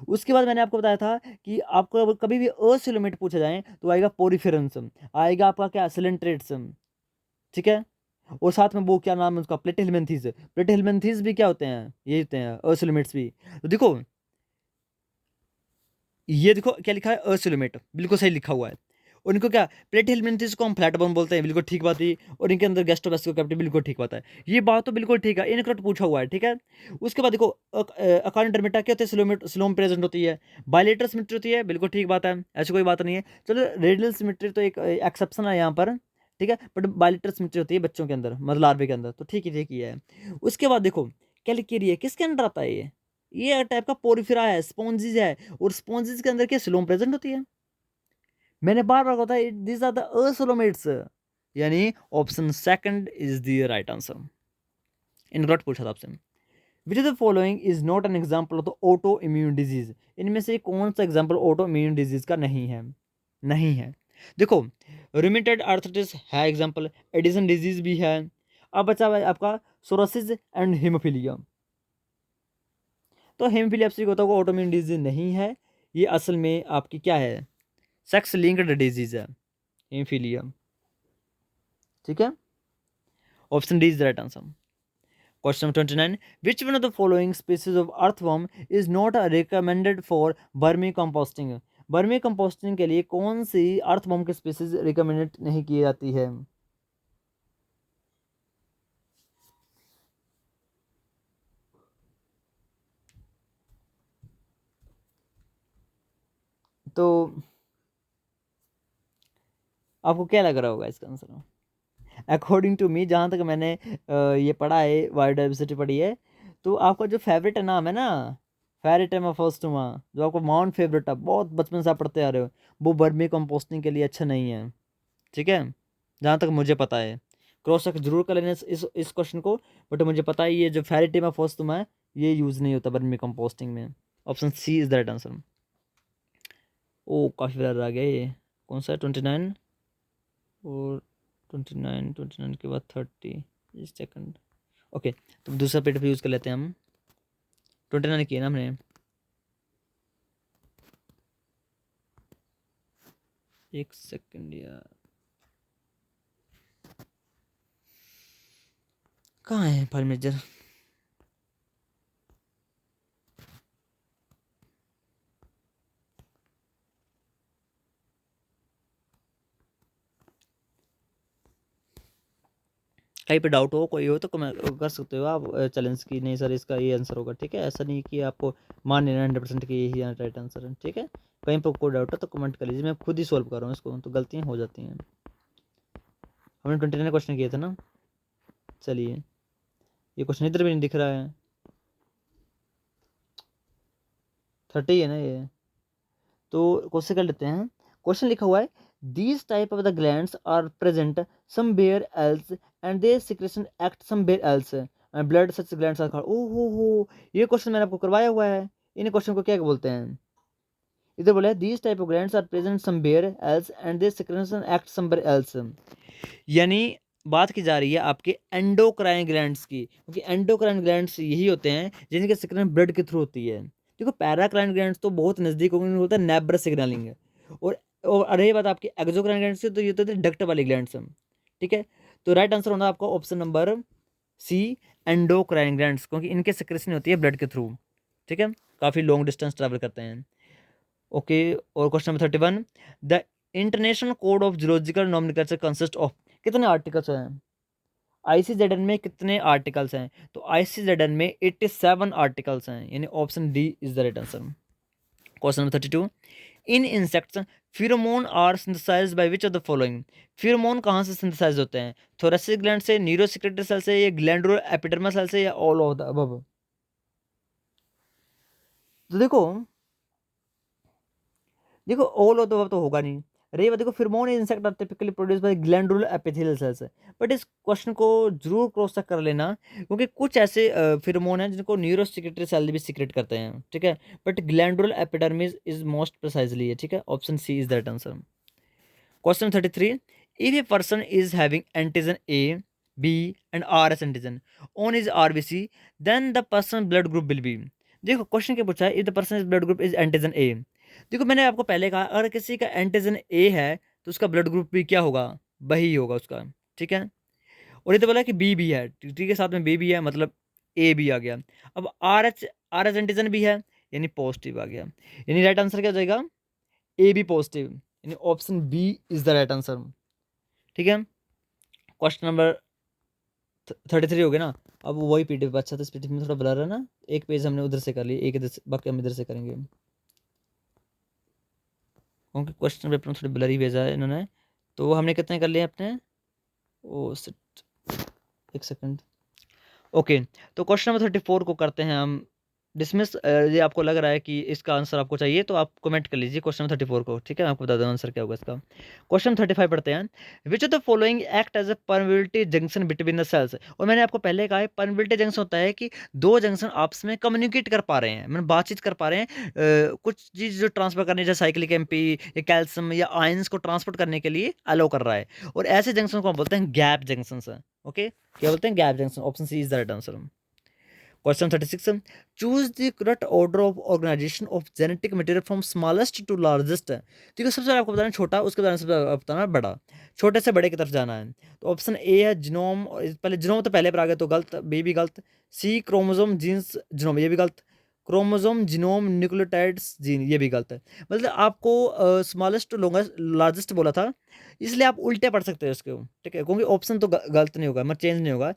[SPEAKER 1] उसके बाद मैंने आपको बताया था कि आपको कभी भी असिलोमेट पूछा जाए तो आएगा पोरिफेरंस, आएगा आपका क्या, सिलेंट्रेट्स, ठीक है। और साथ में वो क्या नाम है उसका, प्लेटिहेलमिन्थेस। प्लेटिहेलमिन्थेस भी क्या होते हैं, ये होते हैं असिलोमेट्स भी। तो देखो, ये देखो क्या लिखा है, असिलोमेट, बिल्कुल सही लिखा हुआ है। और इनको क्या, प्लेटिहेलमिन्थेस को हम फ्लैट बोन बोलते हैं, बिल्कुल ठीक बात है। और इनके अंदर गैस्ट्रोबैसिको कैविटी, बिल्कुल ठीक बात है, ये बात तो बिल्कुल ठीक है, इनकरेक्ट पूछा हुआ है, ठीक है। उसके बाद देखो, अकार्नियोडर्मेटा क्या होते हैं, स्लोम प्रेजेंट होती है, बायलेटरल सिमेट्री होती है, बिल्कुल ठीक बात है, ऐसी कोई बात नहीं है। चलो रेडियल सिमेट्री तो एक एक्सेप्शन है यहाँ पर, ठीक है, बट बायलेटरल सिमेट्री होती है बच्चों के अंदर, मतलब लार्वे के अंदर, तो ठीक ही है। उसके बाद देखो, कैलिकेरिया किसके अंदर आता है, ये टाइप का पोरिफेरा है, स्पॉन्जिस है, और स्पॉन्जिस के अंदर क्या, स्लोम प्रेजेंट होती है। मैंने बार बार कहा था, दिस आर द असोलोमेट्स, यानी option second is the right answer. Incorrect पूछा था आपसे। विच of the following is not an example of the auto immune disease, इनमें से कौन सा एग्जांपल ऑटो इम्यून डिजीज का नहीं है, नहीं है। देखो, रिमिटेड आर्थराइटिस है एग्जांपल, एडिसन डिजीज भी है। अब बचा हुआ है आपका सोरोसिस एंड हेमोफीलिया। तो हेमोफीलिया आपसे होता होगा, ऑटो इम्यून डिजीज नहीं है, ये असल में आपकी क्या है, सेक्स लिंक्ड डिजीज है हेमोफीलिया, ठीक है। Option D is the right answer. Question number 29. Which one of the following species of earthworm is not recommended for vermicomposting? Vermi के लिए कौन सी अर्थवर्म की स्पीसीज रिकमेंडेड नहीं की जाती है? तो आपको क्या लग रहा होगा इसका आंसर? अकॉर्डिंग टू मी, जहाँ तक मैंने ये पढ़ा है, बायोडाइवर्सिटी पढ़ी है, तो आपका जो फेवरेट नाम है ना, फेरिटेमा फोस्टुमा, जो आपको माउंट फेवरेट है, बहुत बचपन से आप पढ़ते आ रहे हो, वो वर्मी कंपोस्टिंग के लिए अच्छा नहीं है, ठीक है, जहाँ तक मुझे पता है। क्रॉस चेक जरूर कर लेना इस क्वेश्चन को, बट मुझे पता है ये जो फेरिटेमा फोस्टुमा है, ये यूज़ नहीं होता वर्मी कंपोस्टिंग में। Option C is the right answer. ओ काफ़ी बार आ गया ये, कौन सा है, 29 और 29 के बाद 30 इस सेकंड। ओके, तो दूसरा पेट पे यूज़ कर लेते हैं हम। 29 किया ना हमने, एक सेकंड यार, कहाँ है फाइल मैनेजर? कहीं पे डाउट हो, कोई हो तो कमेंट कर सकते हो आप, चैलेंज की, नहीं सर इसका ये आंसर होगा, ठीक है। ऐसा नहीं कि आपको मान लेना 100% कि यही राइट आंसर है, ठीक है। कहीं पर कोई डाउट है तो कमेंट कर लीजिए, मैं खुद ही सॉल्व कर रहा हूँ इसको, तो गलतियाँ हो जाती हैं। हमने 29 क्वेश्चन किए थे ना, चलिए, ये क्वेश्चन इधर भी नहीं दिख रहा है, 30 है ना ये, तो क्वेश्चन कर लेते हैं। क्वेश्चन लिखा हुआ है, these type of the glands are present somewhere else and they secretion act somewhere else, blood such glands are, ओ हो, ये क्वेश्चन मैंने आपको करवाया हुआ है। इन क्वेश्चन को क्या बोलते हैं? इधर बोला है, these type of glands are present somewhere else and they secretion act somewhere else, यानी बात की जा रही है आपके एंडोक्राइन ग्लैंड्स की, क्योंकि एंडोक्राइन ग्लैंड्स यही होते हैं जिनके सिग्नल ब्लड के थ्रू होती है। देखो पैराक्राइन ग्लैंड्स तो बहुत नज़दीक होता है नेब्रस सिग्नलिंग, और रही बात आपकी एक्सोक्राइन ग्लैंड्स की, तो ये तो डक्ट वाली ग्लैंड्स, ठीक है। तो राइट आंसर होना आपका option number C, endocrine glands, क्योंकि इनके सिक्रेशन होती है ब्लड के थ्रू, ठीक है, काफ़ी लॉन्ग डिस्टेंस ट्रैवल करते हैं। ओके, और question number 31, the international code of zoological nomenclature consist of, कितने आर्टिकल्स हैं आईसीजेडएन में, कितने आर्टिकल्स हैं? तो आईसीजेडएन में 87 आर्टिकल्स हैं, यानी option D is the right answer. Question number 32, in insects pheromone are synthesized by which of the following? Pheromone कहाँ से सिंथेसाइज होते हैं? थोरेसिक ग्लैंड से, न्यूरोसेक्रेटरी सेल से, या ग्लैंडुलर एपिडर्मल सेल से, या ऑल ऑफ द अबव? तो देखो देखो ऑल ऑफ द अबव तो होगा नहीं। रे देखो pheromone insect are typically produce by glandular epithelial cells, but इस क्वेश्चन को जरूर क्रॉस चेक कर लेना, क्योंकि कुछ ऐसे फिरमोन हैं जिनको न्यूरोसेक्रेटरी सेल भी सीक्रेट करते हैं, ठीक है, but glandular epidermis is most precisely है, ठीक है, option C is the right answer. Question 33, if a person is having antigen A, B and R S antigen on is RBC, then the person blood group will be. देखो question क्या पूछा है, if the person is blood group is antigen A. देखो मैंने आपको पहले कहा अगर किसी का एंटीजन ए है तो उसका ब्लड ग्रुप भी क्या होगा, वही होगा उसका, ठीक है। और ये तो बोला कि बी भी है, ठीक है, साथ में बी भी है, मतलब ए भी आ गया। अब आर एच एंटीजन भी है, यानी पॉजिटिव आ गया, यानी राइट आंसर क्या हो जाएगा, ए बी पॉजिटिव, यानी option B is the right answer, ठीक है। क्वेश्चन नंबर 33 हो गया ना। अब वही पीडीएफ, अच्छा तो इस पीडीएफ में थोड़ा ब्लर है ना, एक पेज हमने उधर से कर लिया, एक इधर से, बाकी हम इधर से करेंगे, क्योंकि क्वेश्चन पेपर में थोड़ी ब्लरी भेजा है इन्होंने। तो हमने कितने कर लिए अपने, ओ सिट, एक सेकंड, ओके। तो क्वेश्चन नंबर 34 को करते हैं हम डिसमिस। ये आपको लग रहा है कि इसका आंसर आपको चाहिए तो आप कमेंट कर लीजिए क्वेश्चन नंबर 34 को, ठीक है, मैं आपको बता दूँ आंसर क्या होगा इसका। क्वेश्चन 35 पढ़ते हैं, which of the following act as a permeability junction between the cells. और मैंने आपको पहले कहा है परमिबिलिटी जंक्शन होता है कि दो जंक्शन आपस में कम्युनिकेट कर पा रहे हैं, मतलब बातचीत कर पा रहे हैं, कुछ चीज़ जो ट्रांसफर करने, जैसे साइक्लिक एमपी या कैल्शियम या आयंस को ट्रांसपोर्ट करने के लिए अलो कर रहा है, और ऐसे जंक्शन को हम बोलते हैं गैप जंक्शन। ओके, क्या बोलते हैं, gap junction, option C is the right answer. Question 36, choose the correct order of organization of genetic material from smallest to largest. ठीक है, सबसे पहले आपको बताना छोटा, उसके बाद सबसे बताना बड़ा, छोटे से बड़े की तरफ जाना है। तो ऑप्शन ए है जिनोम, पहले जिनोम तो पहले पर आ गया तो गलत, बी भी गलत, सी क्रोमोसोम जीन्स जिनोम, ये भी गलत, क्रोमोसोम जिनोम न्यूक्लियोटाइड्स जीन, ये भी गलत है। मतलब आपको स्मॉलेस्ट टू लार्जेस्ट बोला था, इसलिए आप उल्टे पढ़ सकते हैं उसके, ठीक है, क्योंकि ऑप्शन तो गलत नहीं होगा, मतलब चेंज नहीं होगा,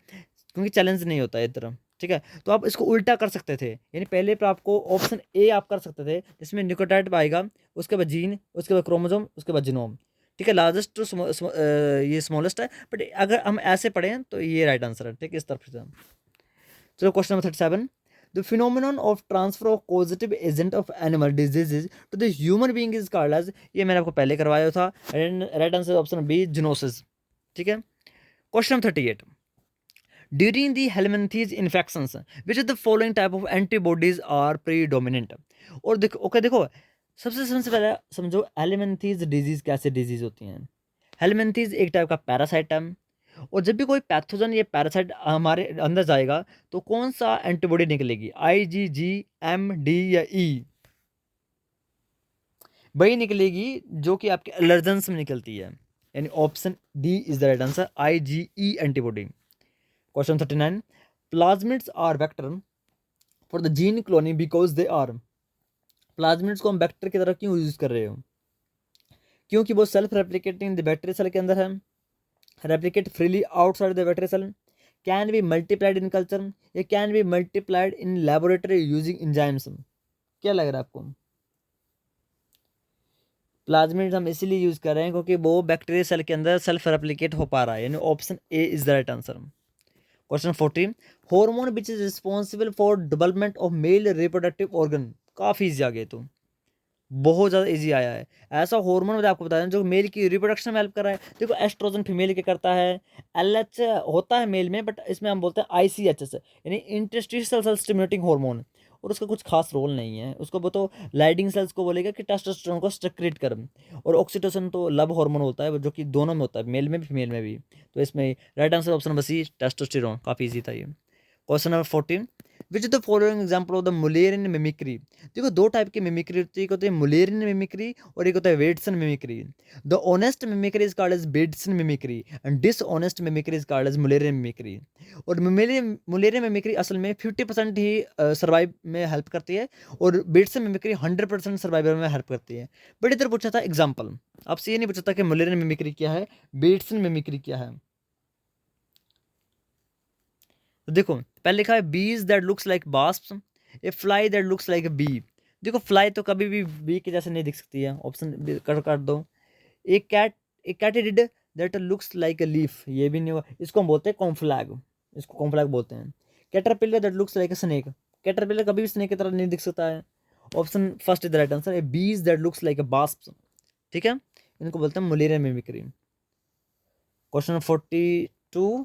[SPEAKER 1] क्योंकि चैलेंज नहीं होता है इस तरह, ठीक है। तो आप इसको उल्टा कर सकते थे, यानी पहले पर आपको ऑप्शन ए आप कर सकते थे, जिसमें न्यूक्लियोटाइड आएगा, उसके बाद जीन, उसके बाद क्रोमोसोम, उसके बाद जिनोम, ठीक है, लार्जेस्ट टू ये स्मॉलेस्ट है, बट अगर हम ऐसे पढ़ें तो ये राइट आंसर है, ठीक है, इस तरफ से। चलो question number 37, the phenomenon of transfer of positive agent of animal diseases to the human being is called as, ये मैंने आपको पहले करवाया था, right answer option B zoonosis, ठीक है। Question number 38, during the helminthes infections which of the following type of antibodies are predominant. और देखो ओके, देखो सबसे पहले समझो हेलमिंथीज डिजीज कैसे डिजीज होती हैं। हेलमिंथीज एक टाइप का पैरासाइट है, और जब भी कोई पैथोजन या पैरासाइट हमारे अंदर जाएगा तो कौन सा एंटीबॉडी निकलेगी, IgG, M, D या E? वही निकलेगी जो कि आपके एलर्जन में निकलती है, यानी option D is the right answer, IgE antibody. Question 39, plasmids are vector for the gene cloning because they are. Plasmids को हम वेक्टर की तरह क्यों यूज कर रहे हो, क्योंकि वो self replicating the bacteria cell के अंदर है, replicate freely outside the bacterial cell, can be multiplied in culture, या can be multiplied in laboratory using enzymes। क्या लग रहा है आपको, प्लाज्मिड हम इसीलिए यूज कर रहे हैं क्योंकि वो बैक्टीरिया सेल के अंदर सेल्फ रेप्लिकेट हो पा रहा है, यानी option A is the right answer. Question 14, hormone which is responsible for development of male reproductive organ, काफी इजी आ गए, तो बहुत ज़्यादा इजी आया है। ऐसा हार्मोन मुझे आपको बता दें जो मेल की रिप्रोडक्शन में हेल्प कर रहा है। देखो एस्ट्रोजन फीमेल के करता है, LH होता है मेल में, बट इसमें हम बोलते हैं ICHS, यानी इंटरस्टिशियल सेल स्टिमुलेटिंग हार्मोन, और उसका कुछ खास रोल नहीं है, उसको वो तो लाइडिंग सेल्स को बोलेगा कि टेस्टोस्टेरोन को सेक्रेट कर, और ऑक्सीटोसिन तो लव हार्मोन होता है जो कि दोनों में होता है, मेल में भी फीमेल में भी। तो इसमें right answer option number C testosterone, काफ़ी ईजी था ये। Question number 14, which is the following example of the mullerian mimicry. देखो दो टाइप की मिमिक्री होती है, एक होती है मुलेरियन मिमिक्री और एक होता है Batesian mimicry. The honest mimicry is called as Batesian mimicry and dishonest mimicry is called as Mullerian mimicry. और मुलेरियन मिमिक्री असल में 50% ही सर्वाइव में हेल्प करती है और बेट्सन मिमिक्री 100% सर्वाइवल में हेल्प करती है। बट इधर पूछा था एग्जाम्पल, आपसे ये नहीं पूछा था कि मुलेरियन मिमिक्री क्या है, बेट्सन मिमिक्री क्या है। तो देखो पहले लिखा है bees that looks like wasp, a fly that looks like a bee. देखो फ्लाई तो कभी भी बी के जैसे नहीं दिख सकती है, ऑप्शन कर दो। A cat, a katydid that looks like a leaf, ये भी नहीं हुआ, इसको हम बोलते हैं कॉम्फ्लैग, इसको कॉम्फ्लैग बोलते हैं। Caterpillar that looks like a snake, caterpillar कभी भी स्नेक की तरह नहीं दिख सकता है। Option first is the right answer, a bees that looks like a wasp. ठीक है, इनको बोलते हैं मुलेरियन मिमिक्री। क्वेश्चन 42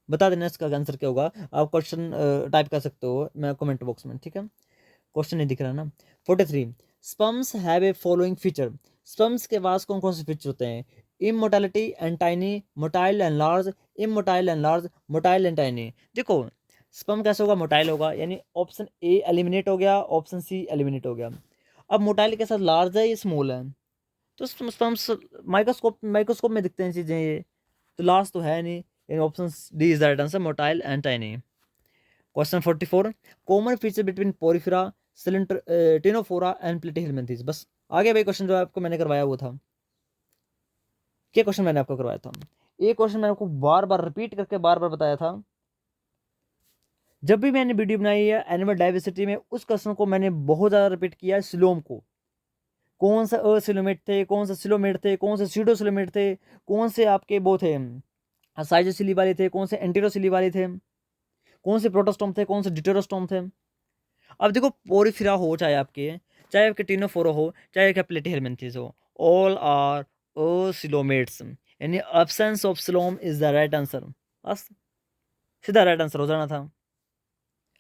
[SPEAKER 1] बता देना इसका आंसर क्या होगा, आप क्वेश्चन टाइप कर सकते हो मैं कमेंट बॉक्स में, ठीक है। क्वेश्चन नहीं दिख रहा ना। 43 sperms have a following feature. Sperms के पास कौन कौन से फीचर होते हैं, immortality and tiny, motile and large, immotile and large, motile and tiny. देखो स्पर्म कैसे होगा, मोटाइल होगा, यानी ऑप्शन ए एलिमिनेट हो गया, ऑप्शन सी एलिमिनेट हो गया। अब मोटाइल के साथ लार्ज है, ये स्मॉल है, तो स्पर्म्स माइक्रोस्कोप माइक्रोस्कोप में दिखते हैं चीज़ें ये, तो लार्ज तो है नहीं, इन option D is the right answer, motile and tiny. Question 44 common feature between porifera, cylinder, ctenophora and platyhelminthes. बस आगे भाई क्वेश्चन जो आपको मैंने करवाया वो था, क्या क्वेश्चन मैंने आपको करवाया था, ये क्वेश्चन मैंने आपको बार बार रिपीट करके बार बार बताया था। जब भी मैंने वीडियो बनाई है एनिमल डाइवर्सिटी में, उस क्वेश्चन को मैंने बहुत ज़्यादा रिपीट किया है, सिलोम को, कौन सा असिलोमेट थे, कौन सा सिलोमेट थे, कौन से सीडोसिलोमेट थे, कौन से आपके वो थे साइजोसिली वाले थे, कौन से एंटीरोसिली वाले थे, कौन से प्रोटोस्टोम थे, कौन से डिटेरोस्टोम थे। अब देखो पोरिफेरा हो चाहे आपके टिनोफोरा हो, चाहे आपके प्लेटिहेल्मिन्थेस हो, ऑल आर ओसिलोमेट्स, यानी absence of coelom is the right answer. बस सीधा राइट आंसर हो जाना था।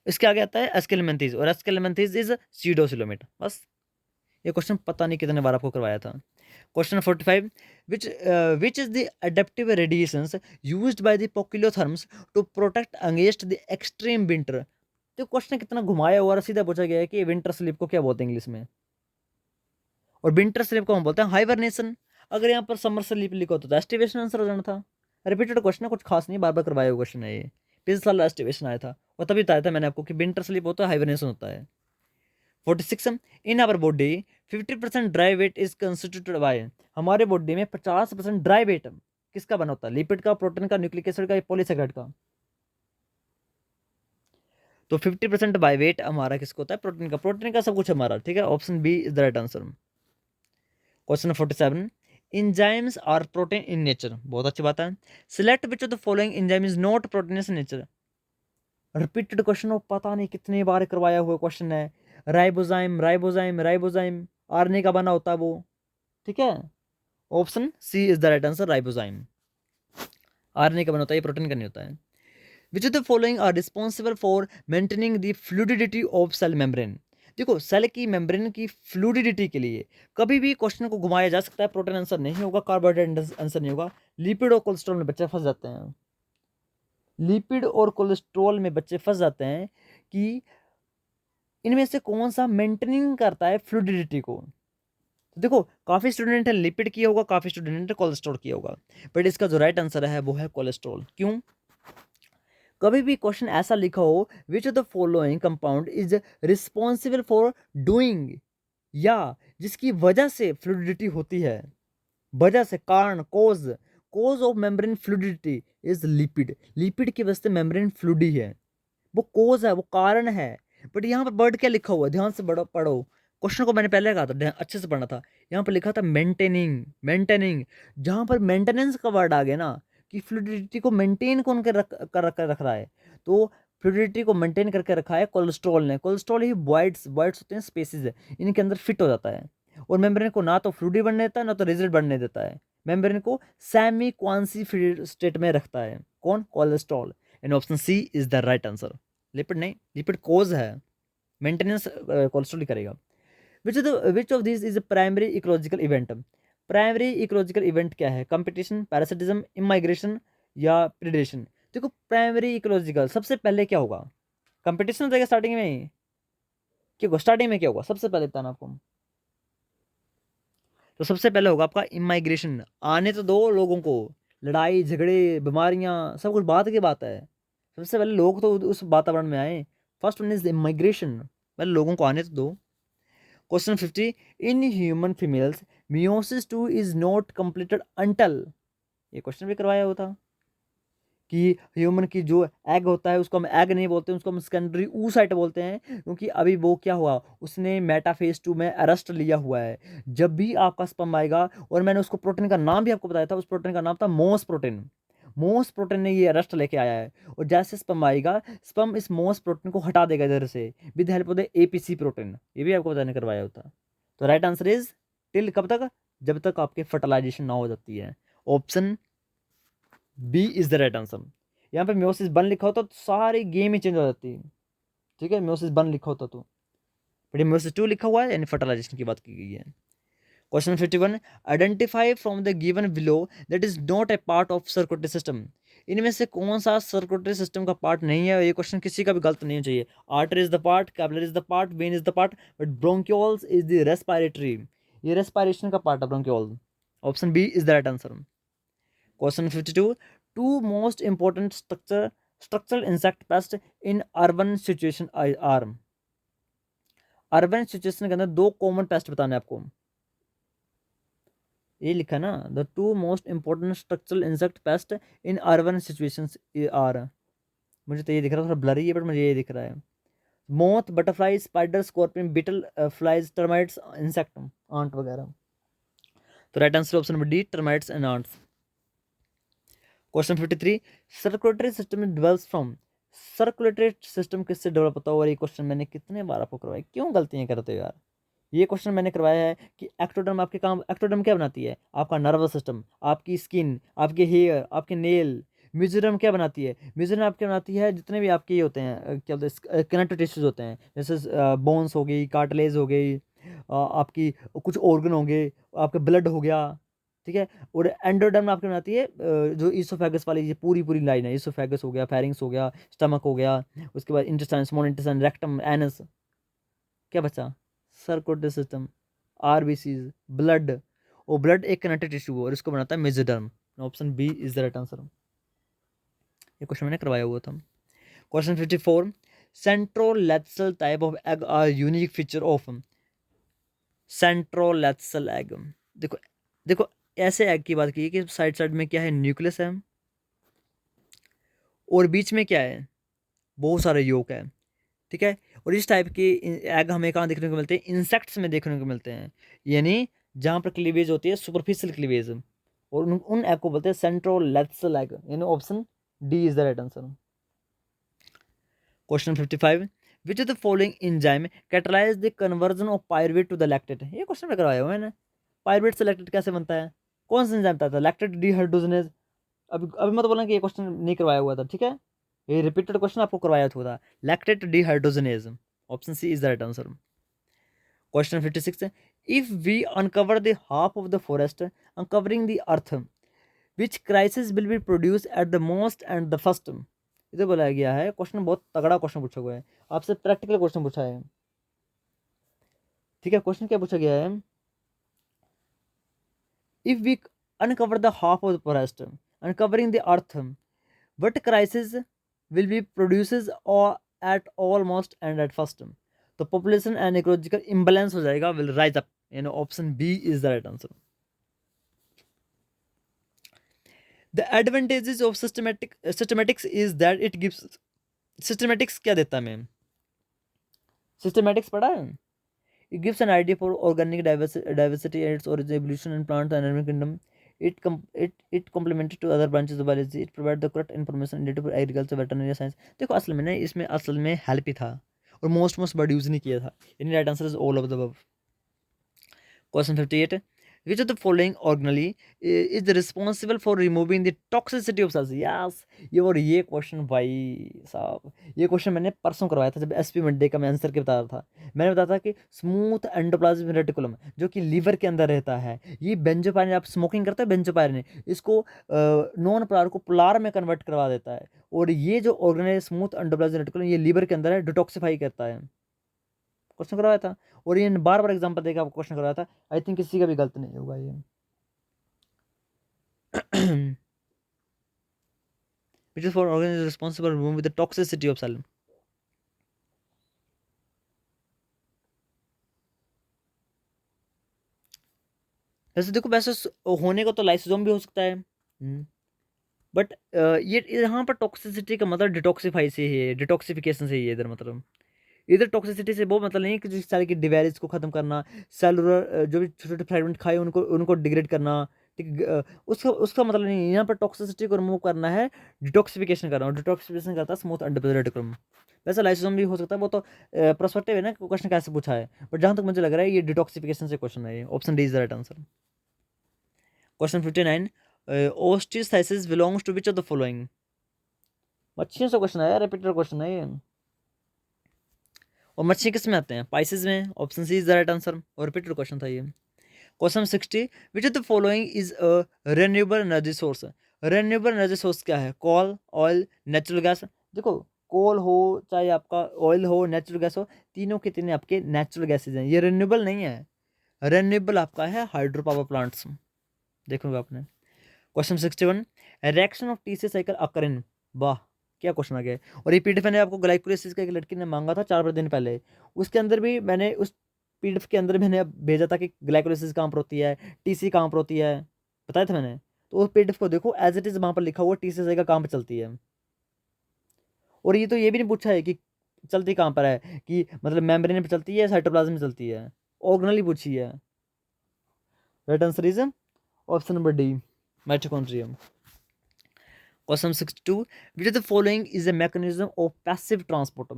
[SPEAKER 1] इसके आगे आता है एस्केलमेंथेस, और एस्केलमेंथेस इज सीडोसिलोमेट। बस ये क्वेश्चन पता नहीं कितने बार आपको करवाया था। Question 45 which is the adaptive radiations used by the poikilotherms to protect against the extreme winter. तो क्वेश्चन कितना घुमाया हुआ और सीधा पूछा गया है कि विंटर स्लीप को क्या बोलते हैं इंग्लिश में, और विंटर स्लीप को हम बोलते हैं हाइबरनेशन। अगर यहाँ पर समर स्लीप लिखो तो एस्टिवेशन आंसर हो जाना था। रिपीटेड क्वेश्चन है, कुछ खास नहीं, बार बार करवाया हुआ क्वेश्चन है ये। पिछले साल एस्टिवेशन आया था और तभी बताया था मैंने आपको कि विंटर स्लीप होता है, हाइबरनेशन होता है। 46 in our body 50% dry weight is constituted by, हमारे बॉडी में 50% ड्राई वेट किसका बना होता है, लिपिड का, प्रोटीन का, न्यूक्लिक एसिड का, पॉलीसेकेराइड का। तो 50% बाय वेट हमारा किसको होता है, प्रोटीन का, प्रोटीन का सब कुछ हमारा, ठीक है। Option B is the right answer. Question 47 enzymes are protein in nature, बहुत अच्छी बात है। Select which of the following enzyme is not proteinous in nature. Repeated question हो, पता नहीं कितने बार करवाया हुआ क्वेश्चन है। राइबोजाइम राइबोजाइम राइबोजाइम, आरएनए का बना होता है वो, ठीक है। Option C is the right answer, ribozyme RNA का बना होता है, ये प्रोटीन का नहीं होता है। Which of the following are responsible for maintaining the fluidity of cell membrane. देखो सेल की मेम्ब्रेन की फ्लूडिडिटी के लिए कभी भी क्वेश्चन को घुमाया जा सकता है, प्रोटीन आंसर नहीं होगा, कार्बोहाइड्रेट आंसर नहीं होगा, लिपिड और कोलेस्ट्रॉल में बच्चे फंस जाते हैं। लिपिड और कोलेस्ट्रॉल में बच्चे फंस जाते हैं कि इनमें से कौन सा मेंटेनिंग करता है फ्लूडिडिटी को। तो देखो काफी स्टूडेंट है लिपिड किया होगा, काफी स्टूडेंट ने कोलेस्ट्रॉल किया होगा, बट इसका जो राइट आंसर है वो है कोलेस्ट्रॉल। क्यों, कभी भी क्वेश्चन ऐसा लिखा हो विच of the following compound is responsible for doing, या जिसकी वजह से फ्लूडिडिटी होती है, वजह से, कारण, cause of membrane fluidity is lipid, lipid की वजह से मेम्ब्रेन फ्लूडी है, वो कोज है, वो कारण है। बट यहाँ पर वर्ड क्या लिखा हुआ है, ध्यान से पढ़ो क्वेश्चन को, मैंने पहले कहा था अच्छे से पढ़ना था। यहाँ पर लिखा था मेंटेनिंग, मेंटेनिंग, जहाँ पर मेंटेनेंस का वर्ड आ गया ना, कि फ्लूडिडिटी को मेंटेन कौन के रख रहा है, तो फ्लूडिडिटी को मेंटेन करके रखा है कोलेस्ट्रॉल ने। कोलेस्ट्रॉल ही वॉइड्स वॉइड्स होते हैं, स्पेसिस है, इनके अंदर फिट हो जाता है, और मेम्ब्रेन को ना तो फ्लूडी बनने देता है ना तो रिजिड बनने देता है, मेम्ब्रेन को सेमी क्वांसी स्टेट में रखता है, कौन, cholesterol. And option C is the right answer. Lipid नहीं, लिपिड कोज है, मेंटेनेंस कोलेस्ट्रॉल ही करेगा। Which of this is primary ecological event. Primary ecological event क्या है, कंपटीशन, पैरासिटिज्म, इमाइग्रेशन या प्रिडेशन। देखो प्राइमरी इकोलॉजिकल सबसे पहले क्या होगा, कंपटीशन हो जाएगा स्टार्टिंग में ही। क्या होगा स्टार्टिंग में, क्या होगा सबसे पहले बताना आपको। तो सबसे पहले होगा आपका इमाइग्रेशन, आने तो दो लोगों को, लड़ाई झगड़े बीमारियां सब कुछ बात की बात है, सबसे पहले लोग तो उस वातावरण में आए। फर्स्ट वन इज इमाइग्रेशन, पहले लोगों को आने तो दो। Question 50, in human females meiosis 2 is not completed until, ये क्वेश्चन भी करवाया हुआ था कि ह्यूमन की जो एग होता है उसको हम एग नहीं बोलते हैं, उसको हम सेकेंडरी oocyte बोलते हैं, क्योंकि अभी वो क्या हुआ, उसने मेटाफेज 2 में अरेस्ट लिया हुआ है। जब भी आपका स्पर्म आएगा, और मैंने उसको प्रोटीन का नाम भी आपको बताया था, उस प्रोटीन का नाम था मोस प्रोटीन। मोस प्रोटीन ने ये अरेस्ट लेके आया है, और जैसे स्पर्म आएगा, स्पर्म इस मोस प्रोटीन को हटा देगा इधर से with help of the APC protein, ये भी आपको बताने करवाया होता। तो राइट आंसर इज टिल कब तक, जब तक आपके फर्टिलाइजेशन ना हो जाती है। Option B is the right answer. यहाँ पे म्योसिस वन लिखा होता तो सारी गेम ही चेंज हो जाती है, ठीक है, म्योसिस वन लिखा होता तो, बट ये म्योसिस टू लिखा हुआ है, यानी फर्टिलाइजेशन की बात की गई है। Question 51, identify from the given below that is not a part of circulatory system, इनमें से कौन सा सर्कुलेटरी सिस्टम का पार्ट नहीं है। ये क्वेश्चन किसी का भी गलत नहीं चाहिए। Artery is the part, capillary is the part, vein is the part, but bronchioles is the respiratory, ये रेस्पिरेशन का पार्ट है bronchiole. Option B is the right answer. Question 52, two most important structural insect pest in urban situation are, urban situation के अंदर दो common paste बताने आपको, ये लिखा ना, the two most important structural insect pest in urban situations are, मुझे तो ये दिख रहा है, थोड़ा ब्लरी है बट मुझे ये दिख रहा है। Moth, butterfly, spider, scorpion, beetle, flies, termites, insect, ant वगैरह। तो right answer option number D, termites and ants. Question 53, circulatory system develops from, circulatory system किससे डेवलप होता है। और ये क्वेश्चन मैंने कितने बार आपको करवाया, क्यों गलतियां करते हो यार। ये क्वेश्चन मैंने करवाया है कि एक्टोडर्म आपके काम, एक्टोडर्म क्या बनाती है, आपका नर्वस सिस्टम, आपकी स्किन, आपके हेयर, आपके नेल। म्यूजियम क्या बनाती है, म्यूजियम आपके बनाती है जितने भी आपके ये होते हैं, क्या बोलते हैं, कनेक्टिव टिश्यूज होते हैं, जैसे बोन्स हो गई, कार्टिलेज हो गई, आपकी कुछ ऑर्गन होंगे, आपका ब्लड हो गया, ठीक है। और एंडोडर्म आपकी बनाती है जो ईसोफेगस वाली ये पूरी पूरी लाइन है, ईसोफेगस हो गया, फेरिंग्स हो गया, स्टमक हो गया, उसके बाद intestine, small intestine, rectum, anus, क्या बचा, सर्कुलेटरी सिस्टम, आरबीसीज, ब्लड, और ब्लड एक कनेक्टिव टिश्यू और इसको बनाता है mesoderm. Option B is the right answer, ये क्वेश्चन मैंने करवाया हुआ था। Question 54, centrolecithal type of egg are unique feature of, centrolecithal egg, देखो देखो ऐसे एग की बात की कि साइड साइड में क्या है, न्यूक्लियस है, और बीच में क्या है, बहुत सारे योक है, ठीक है। और इस टाइप के एग हमें कहाँ देखने को मिलते हैं, इंसेक्ट्स में देखने को मिलते हैं, यानी जहाँ पर क्लीवेज होती है, सुपरफिशियल क्लीवेज, और उन एग को बोलते हैं सेंट्रोलेथसल एग, यानी option D is the right answer. Question 55, which of the following enzyme catalyse the conversion of pyruvate to the lactate, ये क्वेश्चन में करवाया हुआ है मैंने। पायरुवेट से लैक्टेट कैसे बनता है, कौन सा एंजाइम था, लैक्टेट डिहाइड्रोजनेज। अभी अभी मत बोलना कि ये क्वेश्चन नहीं करवाया हुआ था, ठीक है, ये रिपीटेड क्वेश्चन आपको करवाया हुआ था, lactate dehydrogenase. Option C is the right answer. Question 56, if we uncover the half of the forest uncovering the earth, which crisis will be produce at the most and the first, इधर बोला गया है, question बहुत तगड़ा question पूछा हुआ है, आपसे प्रैक्टिकल क्वेश्चन पूछा है, ठीक है। क्वेश्चन क्या पूछा गया है, if we uncover the half of the forest uncovering the earth, what crisis will be produces or at almost and at first, तो population and ecological imbalance हो जाएगा, will rise up, option B is the right answer। the advantages of systematics is that it gives, systematics क्या देता है ma'am, systematics पढ़ा है, it gives an idea for organic diversity and its origin, evolution and plant and animal kingdom, it complemented to other branches of biology, it provide the correct information related to agriculture, veterinary science। देखो असल में ना इसमें असल में help ही था, और most word use नहीं किया था, यानी right answer is all of the above. Question 58, Which of the following organelle is responsible for removing the toxicity of cells? Yes, ये क्वेश्चन भाई साहब, ये क्वेश्चन मैंने परसों करवाया था जब एसपी मिड डे का मैं आंसर के बता रहा था। मैंने बताया था कि स्मूथ एंडोप्लाज्मिक रेटिकुलम जो कि लीवर के अंदर रहता है, ये बेंजोपायरिन, आप स्मोकिंग करते हैं बेंजोपायरिन, इसको नॉन पोलार को पोलार में कन्वर्ट करवा देता है। और ये जो ऑर्गन है स्मूथ एंडोप्लाज्मिक रेटिकुलम, ये लीवर के अंदर है, डिटॉक्सिफाई करता है। क्वेश्चन करवाया था, और ये बार बार एग्जाम्पल देकर आपको क्वेश्चन करवाया था। आई थिंक किसी का भी गलत नहीं होगा ये। Which is for organ is responsible for removing the toxicity of cell? वैसे देखो, वैसे होने का तो लाइसोसोम भी हो सकता है, बट ये यहाँ पर टॉक्सिसिटी का मतलब डिटॉक्सिफाई से ही है, डिटॉक्सिफिकेशन से ही है इधर, मतलब इधर टॉक्सिसिटी से वो मतलब नहीं कि जिस सारे की डिवाइस को खत्म करना, सेलुलर जो भी छोटे छोटे फ्रेगमेंट खाए उनको उनको डिग्रेड करना, ठीक उसका उसका मतलब नहीं, यहाँ पर टॉक्सिसिटी को रिमूव करना है, डिटॉक्सिफिकेशन करना, और डिटॉक्सिफिकेशन करता है स्मूथ एंडोप्लाज्मिक। वैसे लाइसोसोम भी हो सकता है, वो तो प्रोस्पेक्टिव है ना, क्वेश्चन कैसे पूछा है, बट जहाँ तक मुझे लग रहा है ये डिटॉक्सिफिकेशन से क्वेश्चन है, ये option D is the right answer. Question 59, osteichthyes belongs to which of the following? मच्छियों से क्वेश्चन है, रिपीटेड क्वेश्चन है ये। और मच्छी किस में आते हैं? पाइसेस में, option C is the right answer, और रिपीटेड क्वेश्चन था ये। Question 60, which of the following is a renewable energy source? Renewable energy source क्या है? Coal, oil, natural gas. देखो, कोल हो चाहे आपका ऑयल हो, नेचुरल गैस हो, तीनों के तीनों आपके नेचुरल गैसेज हैं, ये रिन्यूएबल नहीं है। रिन्यूएबल आपका है हाइड्रो पावर प्लांट्स, देखोगे आपने। Question 61, reaction of T C cycle occur in, वाह क्या क्वेश्चन आ गया है। और ये पीडीएफ मैंने आपको ग्लाइकोलाइसिस का एक लड़की ने मांगा था 4 दिन पहले, उसके अंदर भी मैंने उस पीडीएफ के अंदर मैंने भेजा था कि ग्लाइकोलाइसिस कहाँ पर होती है, टीसी कहाँ पर होती है, बताया था मैंने। तो उस पीडीएफ को देखो, एज इट इज वहाँ पर लिखा हुआ टीसी साइकिल कहाँ पर चलती है। और ये तो ये भी नहीं पूछा है कि चलती कहाँ पर है, कि मतलब मेम्ब्रेन पे चलती है, साइटोप्लाज्म में चलती है, ऑर्गेनली पूछी है। Right answer is option number D, mitochondrium. Question 62, which of the following is a mechanism of passive transport?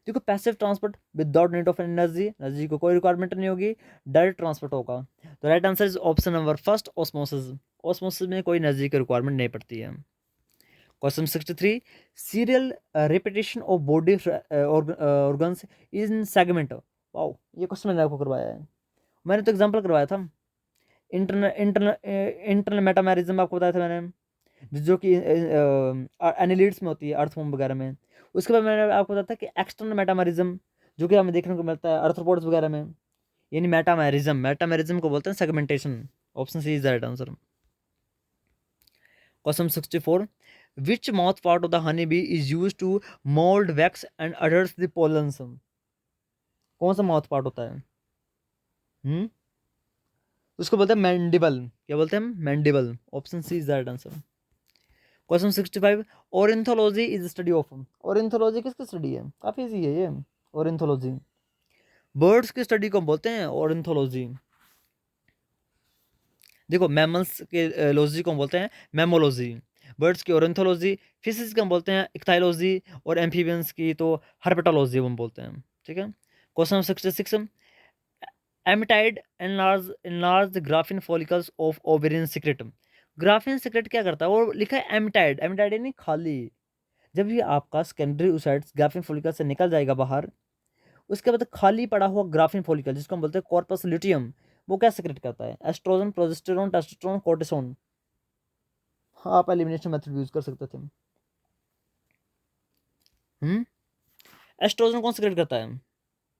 [SPEAKER 1] देखो, passive transport without need of energy, energy को कोई रिक्वायरमेंट नहीं होगी, डायरेक्ट ट्रांसपोर्ट होगा। तो right answer is option number first, osmosis. Osmosis में कोई energy की रिक्वायरमेंट नहीं पड़ती है। Question 63, serial repetition of body organs in segment. Wow, ये क्वेश्चन मैंने आपको करवाया है, मैंने तो एग्जांपल करवाया था। इंटरनल इंटरनल इंटरनल मेटामेरिज्म आपको बताया था मैंने, जो कि एनिलिड्स में होती है, अर्थवॉर्म वगैरह में। उसके बाद मैंने आपको बताया था कि एक्सटर्नल मेटामेरिज्म, जो कि हमें देखने को मिलता है अर्थ्रोपोड्स वगैरह में, यानी मेटामेरिज्म, मेटामेरिज्म को बोलते हैं segmentation. Option C is the right answer. Question 64, which mouth part of the honey bee is use to mould wax and adheres the pollens? कौन सा माउथ पार्ट होता है? उसको बोलते हैं मैंडिबल। क्या बोलते हैं? Mandible. Option C is the right answer. Question 65, ornithology is study of. Ornithology किसकी स्टडी है? काफी इजी है ये। ऑरेंथोलॉजी बर्ड्स की स्टडी को बोलते हैं ऑरेंथोलॉजी। देखो, मैमल्स के लॉजी को बोलते हैं मैमोलॉजी, बर्ड्स की ऑरेंथोलॉजी, फिशेस को बोलते हैं इक्थाइलॉजी, और एम्फीबियंस की तो हर्पेटोलॉजी हम बोलते हैं। ठीक है। क्वेश्चन 66, एमिटाइड enlarge the graafian follicles of ovarian secret. Graafian secret क्या करता है? वो लिखा है एमिटाइड, एमिटाइड यानी खाली। जब भी आपका सेकेंडरी ओसाइट्स ग्राफिन फॉलिकल से निकल जाएगा बाहर, उसके बाद खाली पड़ा हुआ ग्राफिन फॉलिकल, जिसको हम बोलते हैं कॉर्पस ल्यूटियम, वो क्या सिक्रेट करता है? Estrogen, progesterone, testosterone, cortisone. हाँ, आप एलिमिनेशन मेथड यूज कर सकते थे। एस्ट्रोजन कौन सिक्रेट करता है?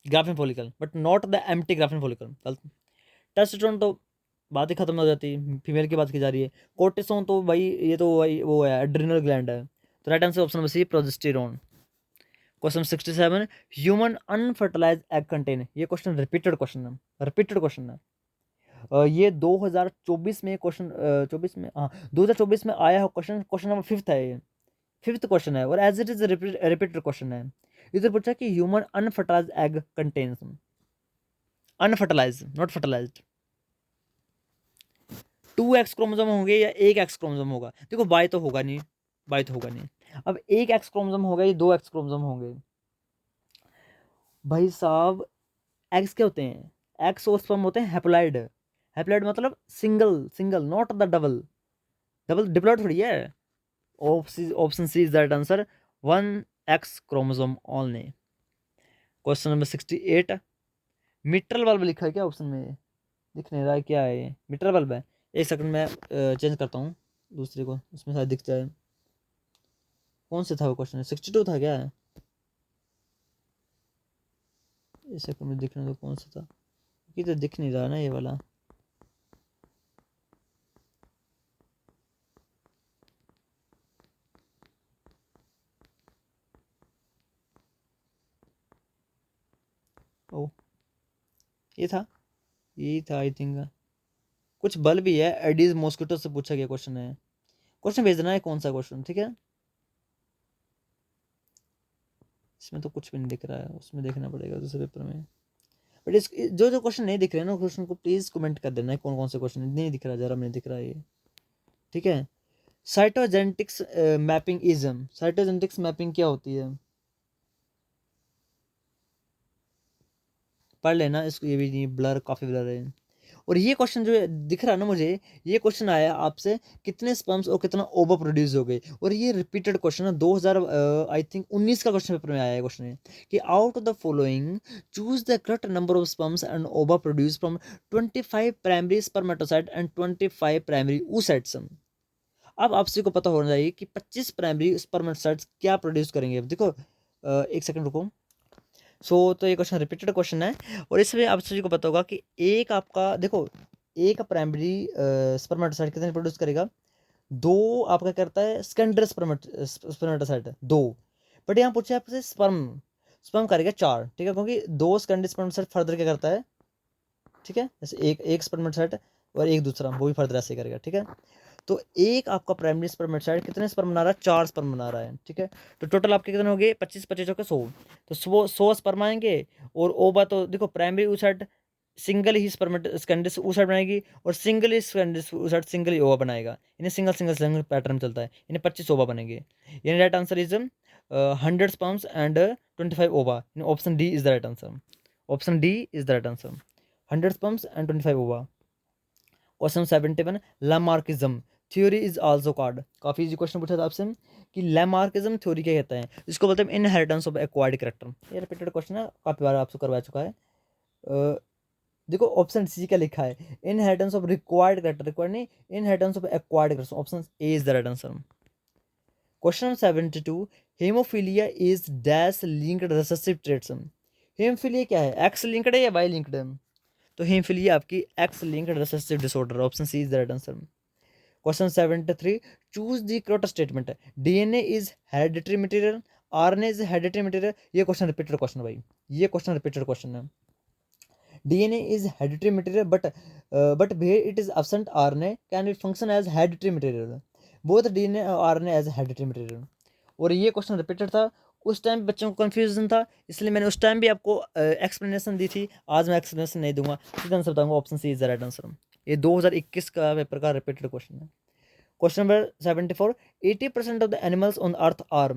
[SPEAKER 1] Graphene follicle, but not the empty graphene follicle. Testosterone तो बात ही खत्म हो जाती है, फीमेल की बात की जा रही है। कोर्टिसोन तो भाई ये तो भाई वो है, एड्रिनल ग्लैंड है। तो right answer option number C, progesterone. Question 67, human unfertilise egg contain. ये क्वेश्चन रिपीटेड क्वेश्चन है, रिपीटेड क्वेश्चन है। ये 2024 में क्वेश्चन, 24 में, हाँ 2024 में आया है क्वेश्चन, क्वेश्चन नंबर 5th है ये, 5th क्वेश्चन है, और as it is repeated question है। इधर पूछा कि human unfertilise egg contains, unfertilise not fertilised, 2 X chromosome होंगे या 1 एक्स क्रोमोसोम होगा? देखो, बाय तो होगा नहीं, बाय तो होगा नहीं। अब 1 एक्स क्रोमोसोम होगा या 2 एक्स क्रोमोसोम होंगे? भाई साहब, एग्स क्या होते हैं? एग्स और स्पर्म होते हैं हैप्लॉइड। हैप्लॉइड मतलब single single, not the double, double diploid थोड़ी है। Option C is that answer, 1x chromosome only. Question number 68, mitral bulb लिखा है क्या ऑप्शन में? दिख नहीं रहा है, क्या है ये? मिट्रल बल्ब है। एक सेकंड में चेंज करता हूँ दूसरे को, उसमें शायद दिख जाए। कौन से था वो क्वेश्चन? 62 था क्या? एक सेकंड में दिखने दो कौन सा था, कि तो दिख नहीं रहा ना ये वाला। ओ ये था, यही था आई थिंक। कुछ बल्ब भी है, एडीज मॉस्किटो से पूछा गया क्वेश्चन है। क्वेश्चन भेज देना है कौन सा क्वेश्चन, ठीक है? इसमें तो कुछ भी नहीं दिख रहा है, उसमें देखना पड़ेगा दूसरे पेपर में। बट इस जो जो क्वेश्चन नहीं दिख रहे हैं ना, क्वेश्चन को प्लीज कमेंट कर देना है कौन कौन से क्वेश्चन नहीं दिख रहा, जरा नहीं दिख रहा है ये, ठीक है? Cytogenetics mapping ism, cytogenetics mapping क्या होती है? पढ़ लेना इसको, ये भी नहीं, ब्लर काफी ब्लर है। और ये क्वेश्चन जो दिख रहा है ना मुझे, ये क्वेश्चन आया आपसे, कितने स्पर्म्स और कितना ओवा प्रोड्यूस हो गए। और ये रिपीटेड क्वेश्चन है, 2000 आई थिंक 19 का क्वेश्चन पेपर में आया है क्वेश्चन है कि out of the following choose the correct number of sperms and ova produce from 25 primary spermatocyte and 25 primary oocytes। अब आपसे को पता होना चाहिए कि 25 प्राइमरी स्पर्मेटोसाइट्स क्या प्रोड्यूस करेंगे। अब देखो एक सेकंड रुको। तो ये क्वेश्चन रिपीटेड क्वेश्चन है, और इसमें आप सभी को पता होगा कि एक आपका देखो, एक प्राइमरी स्पर्मेटोसाइट कितने प्रोड्यूस करेगा? दो आपका करता है सेकेंडरी स्पर्मेटोसाइट, दो। बट यहाँ पूछा है आपसे स्पर्म, स्पर्म करेगा चार, ठीक है? क्योंकि दो सेकेंडरी स्पर्मेटोसाइट फर्दर क्या करता है, ठीक है? जैसे एक एक स्पर्मेटोसाइट और एक दूसरा, वो भी फर्दर ऐसे करेगा, ठीक है? तो एक आपका प्राइमरी स्पर्मेटोसाइट कितने स्पर्म बना रहा है? चार स्पर्म बना रहा है, ठीक है? तो टोटल आपके कितने हो गए? 25 25 के 100, तो 100 स्पर्म आएंगे। और ओवा तो देखो प्राइमरी oocyte सिंगल ही स्पर्मेट सेकेंडरी oocyte बनाएगी, और सिंगल ही सेकेंडरी oocyte सिंगल ही ओवा बनाएगा। इन्हें सिंगल सिंगल सिंगल पैटर्न चलता है, इन्हें 25 ओवा बनेंगे। यानी right answer is 100 sperms and 25 ओवा। Option D is the right answer, option D is the right answer, 100 sperms and 25 ova। Question 71, Lamarckism theory is also called, काफी इजी क्वेश्चन पूछा था आपसे कि लैमार्किज्म थ्योरी क्या कहता है? इसको बोलते हैं इनहेरिटेंस ऑफ एक्वायर्ड कैरेक्टर। ये रिपीटेड क्वेश्चन है, काफी बार आपसे करवा चुका है। देखो ऑप्शन सी का लिखा है inheritance of required character, required नहीं, inheritance of acquired character. Option A is the right answer. Question 72, hemophilia is dash linked recessive traits. Hemophilia क्या है, एक्स लिंक्ड है या वाई लिंक्ड है? तो हेमोफीलिया आपकी X linked recessive disorder, option C is the right answer. Question 73, choose the correct statement. DNA is hereditary material, RNA is hereditary material. ये question repeated question है भाई, ये question repeated question है। DNA is hereditary material but where it is absent RNA can it function as hereditary material, both DNA और RNA as hereditary material। और ये question repeated था, उस टाइम बच्चों को कंफ्यूजन था, इसलिए मैंने उस टाइम भी आपको एक्सप्लेनेशन दी थी। आज मैं एक्सप्लेनेशन नहीं दूंगा, सीधा आंसर बताऊंगा, option C is the right answer. ये 2021 का पेपर का रिपीटेड क्वेश्चन है। Question number 74, 80% of the animals on earth are,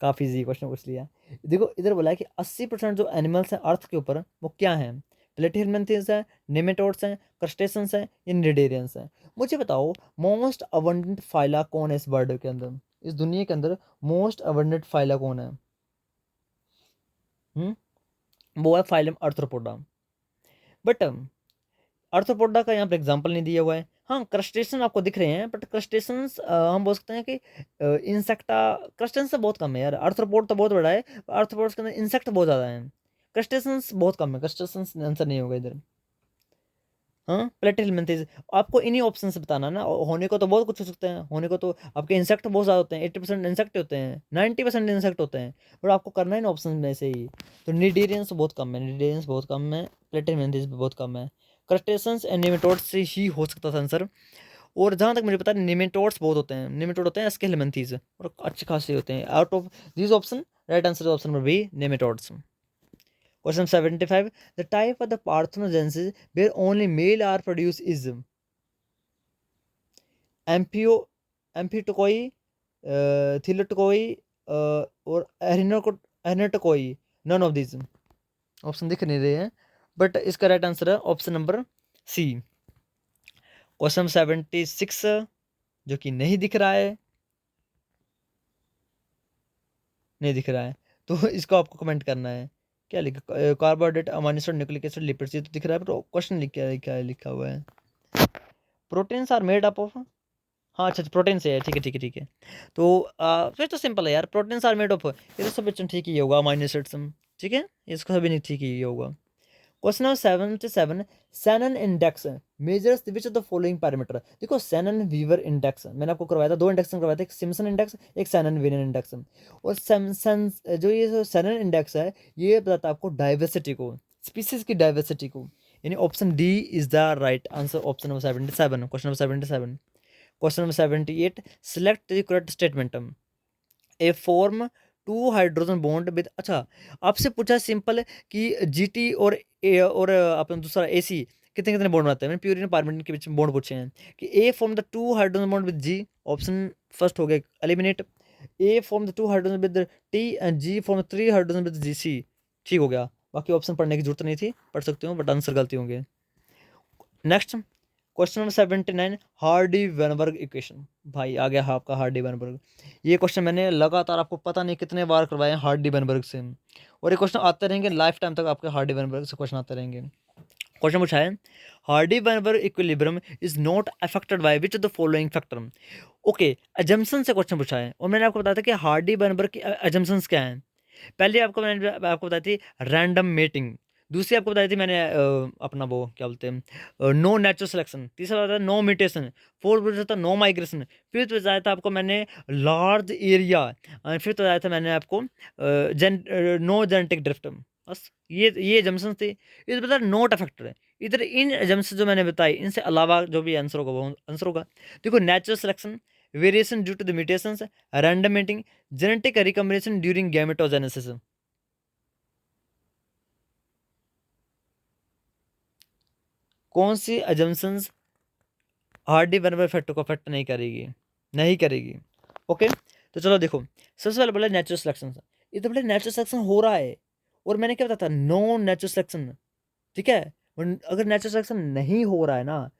[SPEAKER 1] काफ़ी इजी क्वेश्चन पूछ लिया। देखो इधर बोला है कि 80% जो एनिमल्स हैं अर्थ के ऊपर वो क्या हैं? प्लेटिहेल्मिन्थ्स हैं, नेमेटोड्स हैं, क्रस्टेशंस हैं, या निडेरियंस हैं। मुझे बताओ मोस्ट अबंडेंट फाइला कौन है इस वर्ल्ड के अंदर, इस दुनिया के अंदर मोस्ट अबंडेंट फाइला कौन है? वो है फाइलम आर्थ्रोपोडा। बट आर्थ्रोपोडा का यहाँ पर एग्जाम्पल नहीं दिया हुआ है। हाँ क्रस्टेशन आपको दिख रहे हैं, बट क्रस्टेशंस हम बोल सकते हैं कि इंसेक्टा, क्रस्टेशंस तो बहुत कम है यार, आर्थ्रोपोड तो बहुत बड़ा है, आर्थ्रोपोड्स के अंदर इंसेक्ट बहुत ज़्यादा है, क्रस्टेशंस बहुत कम है, क्रस्टेशंस आंसर नहीं होगा इधर। हाँ प्लेटिहेल्मिन्थेस, आपको इन्हीं ऑप्शन से बताना ना, होने को तो बहुत कुछ हो सकते हैं, होने को तो आपके इंसेक्ट बहुत ज़्यादा होते हैं, 80% इंसेक्ट होते हैं, 90% इंसेक्ट होते हैं, बट आपको करना है ना ऑप्शन में से ही। तो निडेरियंस बहुत कम है, निडेरियंस बहुत कम है, प्लेटिहेल्मिन्थेस भी बहुत कम है, क्रस्टेशंस एंड नेमेटोड्स से ही हो सकता था आंसर। और जहाँ तक मुझे पता है नेमेटोड्स बहुत होते हैं, नेमेटोड होते हैं स्केलेमंथीज, और अच्छे खासे होते हैं। Out of this option right answer option number B, nematodes. Question 75, the type of the parthenogenesis where only male are produce is amphi, amphitoky, thelytoky और arrhenotoky, none of this. Option दिख नहीं रहे हैं, बट इसका right answer है option number C. Question 76 जो कि नहीं दिख रहा है, नहीं दिख रहा है, तो इसको आपको कमेंट करना है। क्या लिखा, carbohydrate, amino acid, nucleic acid, lipids, ये तो दिख रहा है, पर क्वेश्चन क्या लिखा हुआ है, proteins are made up of, हाँ अच्छा प्रोटीन से है, ठीक है ठीक है ठीक है। तो फिर तो सिंपल है यार, प्रोटीन्स आर मेड ऑफ, ये तो सब बच्चों ठीक ही होगा, अमाइनो एसिड्स, ठीक है, इसको सभी नहीं ठीक ही होगा। Question number 77, Sanon index measures which of the following parameter. देखो सैनन वीवर इंडेक्स मैंने आपको करवाया था, दो इंडेक्स करवाया था, एक सिम्पसन इंडेक्स, एक सैनन वीवर इंडेक्स। और सैमसन जो ये सैनन इंडेक्स है, ये बताता है आपको डाइवर्सिटी को, स्पीसीज की डाइवर्सिटी को, यानी option D is the right answer, option number 77, question number 77। Question number 78, select the correct statement. A form two hydrogen bond with, अच्छा आपसे पूछा सिंपल कि जीटी और ए और अपना दूसरा एसी कितने कितने बॉन्ड बनाते हैं, मैंने प्यूरिन पारमिडिन के बीच में बॉन्ड पूछे हैं कि A form the two hydrogen bond with G, option first हो गया eliminate. A form the two hydrogen with T and G form three hydrogen with G C, ठीक हो गया। बाकी ऑप्शन पढ़ने की जरूरत नहीं थी, पढ़ सकते हो, बट आंसर गलती होंगे। Next question number 79, Hardy Weinberg equation. भाई आ गया आपका हार्डी वेनबर्ग, ये क्वेश्चन मैंने लगातार आपको पता नहीं कितने बार करवाए हैं हार्डी वेनबर्ग से, और ये क्वेश्चन आते रहेंगे लाइफ टाइम तक, आपके हार्डी वेनबर्ग से क्वेश्चन आते रहेंगे। क्वेश्चन पूछा है, Hardy Weinberg equilibrium is not affected by which of the following factor. Okay, assumption से क्वेश्चन पूछा है, और मैंने आपको बताया था कि हार्डी वेनबर्ग की अजम्पशंस क्या हैं। पहले आपको मैंने आपको बताई थी रैंडम मेटिंग, दूसरी आपको बताई थी मैंने अपना वो क्या बोलते हैं नो नेचुरल सिलेक्शन, तीसरा बताया नो म्यूटेशन, फोर्थ बताया था नो माइग्रेशन, फिफ्थ बताया था आपको मैंने लार्ज एरिया, फिफ्थ बताया था मैंने आपको नो जेनेटिक ड्रिफ्ट। बस ये जम्सन थे, इस बता नोट अफेक्टेड है। इधर इन जम्स जो मैंने बताई, इनसे अलावा जो भी आंसर होगा वो आंसर होगा। देखो natural selection, variation due to the mutations, random mating, genetic recombination during gametogenesis. कौन सी अजम्पशंस हार्डी वेनबर इफेक्ट को अफेक्ट नहीं करेगी, नहीं करेगी। ओके, तो चलो देखो, सबसे पहले बोला नेचुरल सिलेक्शन, ये तो बोले नेचुरल सिलेक्शन हो रहा है, और मैंने क्या बताया था नो नेचुरल सिलेक्शन, ठीक है। अगर नेचुरल सिलेक्शन नहीं हो रहा है ना,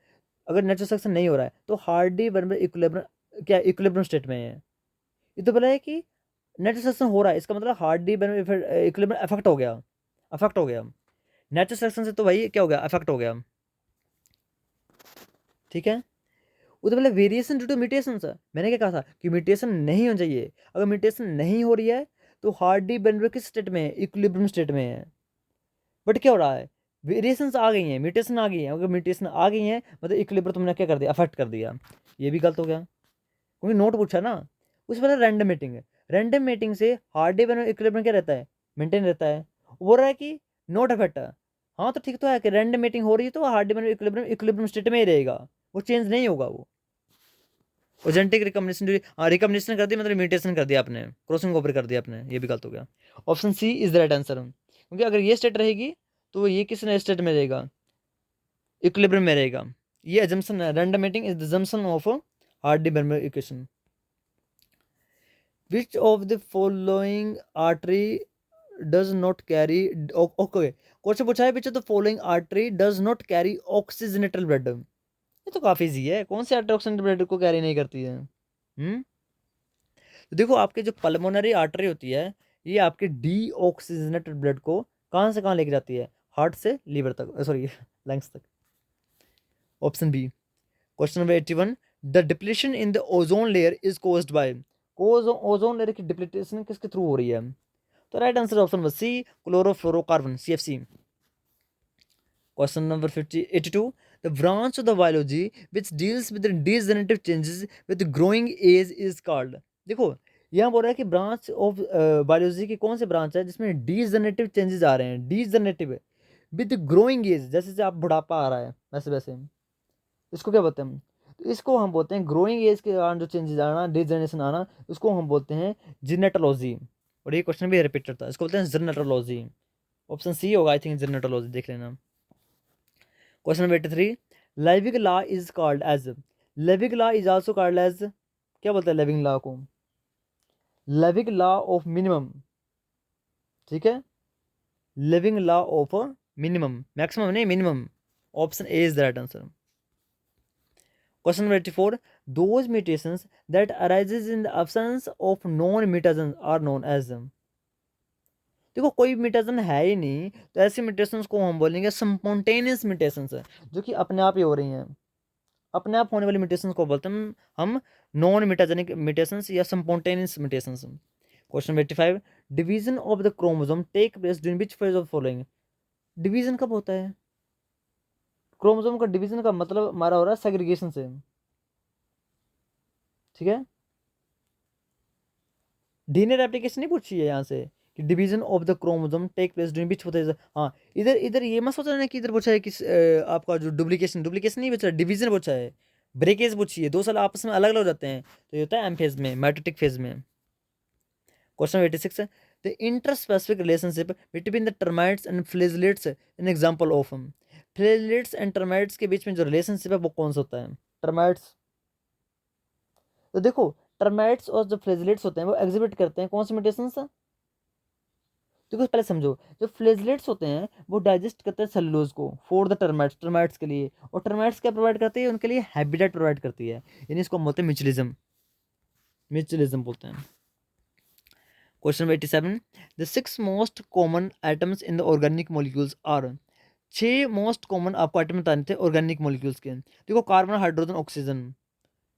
[SPEAKER 1] अगर नेचुरल सिलेक्शन नहीं हो रहा है तो हार्डी वेनबर इक्विलिब्रियम, क्या इक्विलिब्रियम स्टेट में है। ये तो बोला है कि नेचुरल सिलेक्शन हो रहा है, इसका मतलब हार्डी वेनबर इक्विलिब्रियम अफेक्ट हो गया, अफेक्ट हो गया। नेचुरल सिलेक्शन से तो भाई क्या हो गया, अफेक्ट हो गया, ठीक है। वो तो मतलब variation due to mutation, sir मैंने क्या कहा था कि म्यूटेशन नहीं होना चाहिए, अगर म्यूटेशन नहीं हो रही है तो हार्डी वेनबर किस स्टेट में है, इक्विलिब्रियम स्टेट में है। बट क्या हो रहा है, वेरिएशंस आ गई हैं, म्यूटेशन आ गई है, अगर म्यूटेशन आ गई है मतलब इक्विलिब्रियम तुमने क्या कर दिया, अफेक्ट कर दिया, ये भी गलत हो गया, क्योंकि नोट पूछा ना। उसमें मतलब रैंडम मेटिंग है, रैंडम मेटिंग से हार्डी वेनबर इक्विलिब्रियम क्या रहता है, मेंटेन रहता है। बोल रहा है कि नोट अफेक्ट, हाँ तो ठीक तो है कि रैंडम मेटिंग हो रही है तो हार्डी वेनबर इक्विलिब्रियम इक्विलिब्रियम स्टेट में ही रहेगा, वो चेंज नहीं होगा वो। और जेनेटिक रिकॉम्बिनेशन, रिकॉम्बिनेशन कर दी मतलब म्यूटेशन कर दिया आपने, क्रॉसिंग ओवर कर दिया आपने, ये भी गलत हो गया। Option C is the right answer, क्योंकि अगर ये स्टेट रहेगी तो ये किस स्टेट में रहेगा, इक्विलिब्रियम में रहेगा। ये अजम्पशन है, random mating is the assumption of Hardy Weinberg equation. Which of the following artery does not carry, okay question पूछा है which of the following artery does not carry oxygenated blood. ये तो काफी easy है, कौन सी artery oxygenated blood को carry नहीं करती है। तो देखो आपके जो पल्मोनरी आर्टरी होती है, ये आपके डीऑक्सीजनेटेड ब्लड को कहाँ से कहाँ लेके जाती है, हार्ट से लीवर तक, सॉरी लंग्स तक। Option B, question number 81, the depletion in the ozone layer is caused by, ozone layer की डिप्लीशन किसके थ्रू हो रही है, तो right answer option number C, chlorofluorocarbon, CFC। Question number 82, the branch of the biology which deals with degenerative changes with growing age is called. देखो यहाँ बोल रहा है कि ब्रांच ऑफ बायोलॉजी की कौन सी ब्रांच है जिसमें डीजेनरेटिव चेंजेस आ रहे हैं, डीजेनरेटिव विद ग्रोइंग एज, जैसे जैसे आप बुढ़ापा आ रहा है वैसे वैसे, इसको क्या बोलते हैं, तो इसको हम बोलते हैं ग्रोइंग एज के दौरान जो चेंजेस आना, डिजनरेशन आना, उसको हम बोलते हैं जिनेटोलॉजी। और ये क्वेश्चन भी रिपीटेड था, इसको बोलते हैं जिनेटोलॉजी। ऑप्शन सी होगा आई थिंक, जिनेटोलॉजी, देख लेना। Question number 83, living law is called as, living law is also called as, क्या बोलते हैं लिविंग लॉ को, लिविंग लॉ ऑफ मिनिमम, ठीक है, living law of minimum, maximum नहीं minimum. Option A is the right answer. Question number 84, those mutations that arises in the absence of non mutations are known as. देखो कोई mutation है ही नहीं, तो ऐसी mutations को हम बोलेंगे स्पॉन्टेनियस म्यूटेशंस है, जो कि अपने आप ही हो रही हैं। अपने आप होने वाली म्यूटेशंस को बोलते हैं हम नॉन म्यूटाजेनिक म्यूटेशंस या spontaneous mutations. Question 85, division of the chromosome take place during which phase of following. Division कब होता है? क्रोमोसोम का डिवीजन का मतलब हमारा हो रहा है सेग्रीगेशन से, ठीक है। डीएनए रेप्लिकेशन नहीं पूछी है यहाँ से कि division of the chromosome take place during which phase. हाँ, इधर इधर ये मत सोचना कि इधर पूछा है कि आपका जो डुप्लीकेशन डुप्लीकेशन नहीं पूछा है, डिवीजन पूछा है। ब्रेकेज पूछी है, दो साल आपस में अलग अलग हो जाते हैं, तो ये होता है एम फेज में, माइटोटिक फेज में। Question 86, the interspecific relationship between the termites and flagellates an example of. Flagellates and termites के बीच में जो रिलेशनशिप है वो कौन सा होता है? टर्माइट्स, तो देखो टर्माइट्स और जो फ्लेजलेट्स होते हैं वो एग्जिबिट करते हैं कौन सी म्यूटेशंस? देखो पहले समझो, जो फ्लेजलेट्स होते हैं वो डाइजेस्ट करते हैं सेलुलोज को फॉर द टर्माइट्स, टर्माइट्स के लिए। और टर्माइट्स क्या प्रोवाइड करती है? उनके लिए हैबिटेट प्रोवाइड करती है, यानी इसको हम बोलते हैं म्यूचुअलिज्म, म्यूचुअलिज्म बोलते हैं। Question 87, the 6 most common atoms in the organic molecules are. 6 most common आपको एटम बताने थे ऑर्गेनिक मॉलिक्यूल्स के। देखो carbon, hydrogen, oxygen,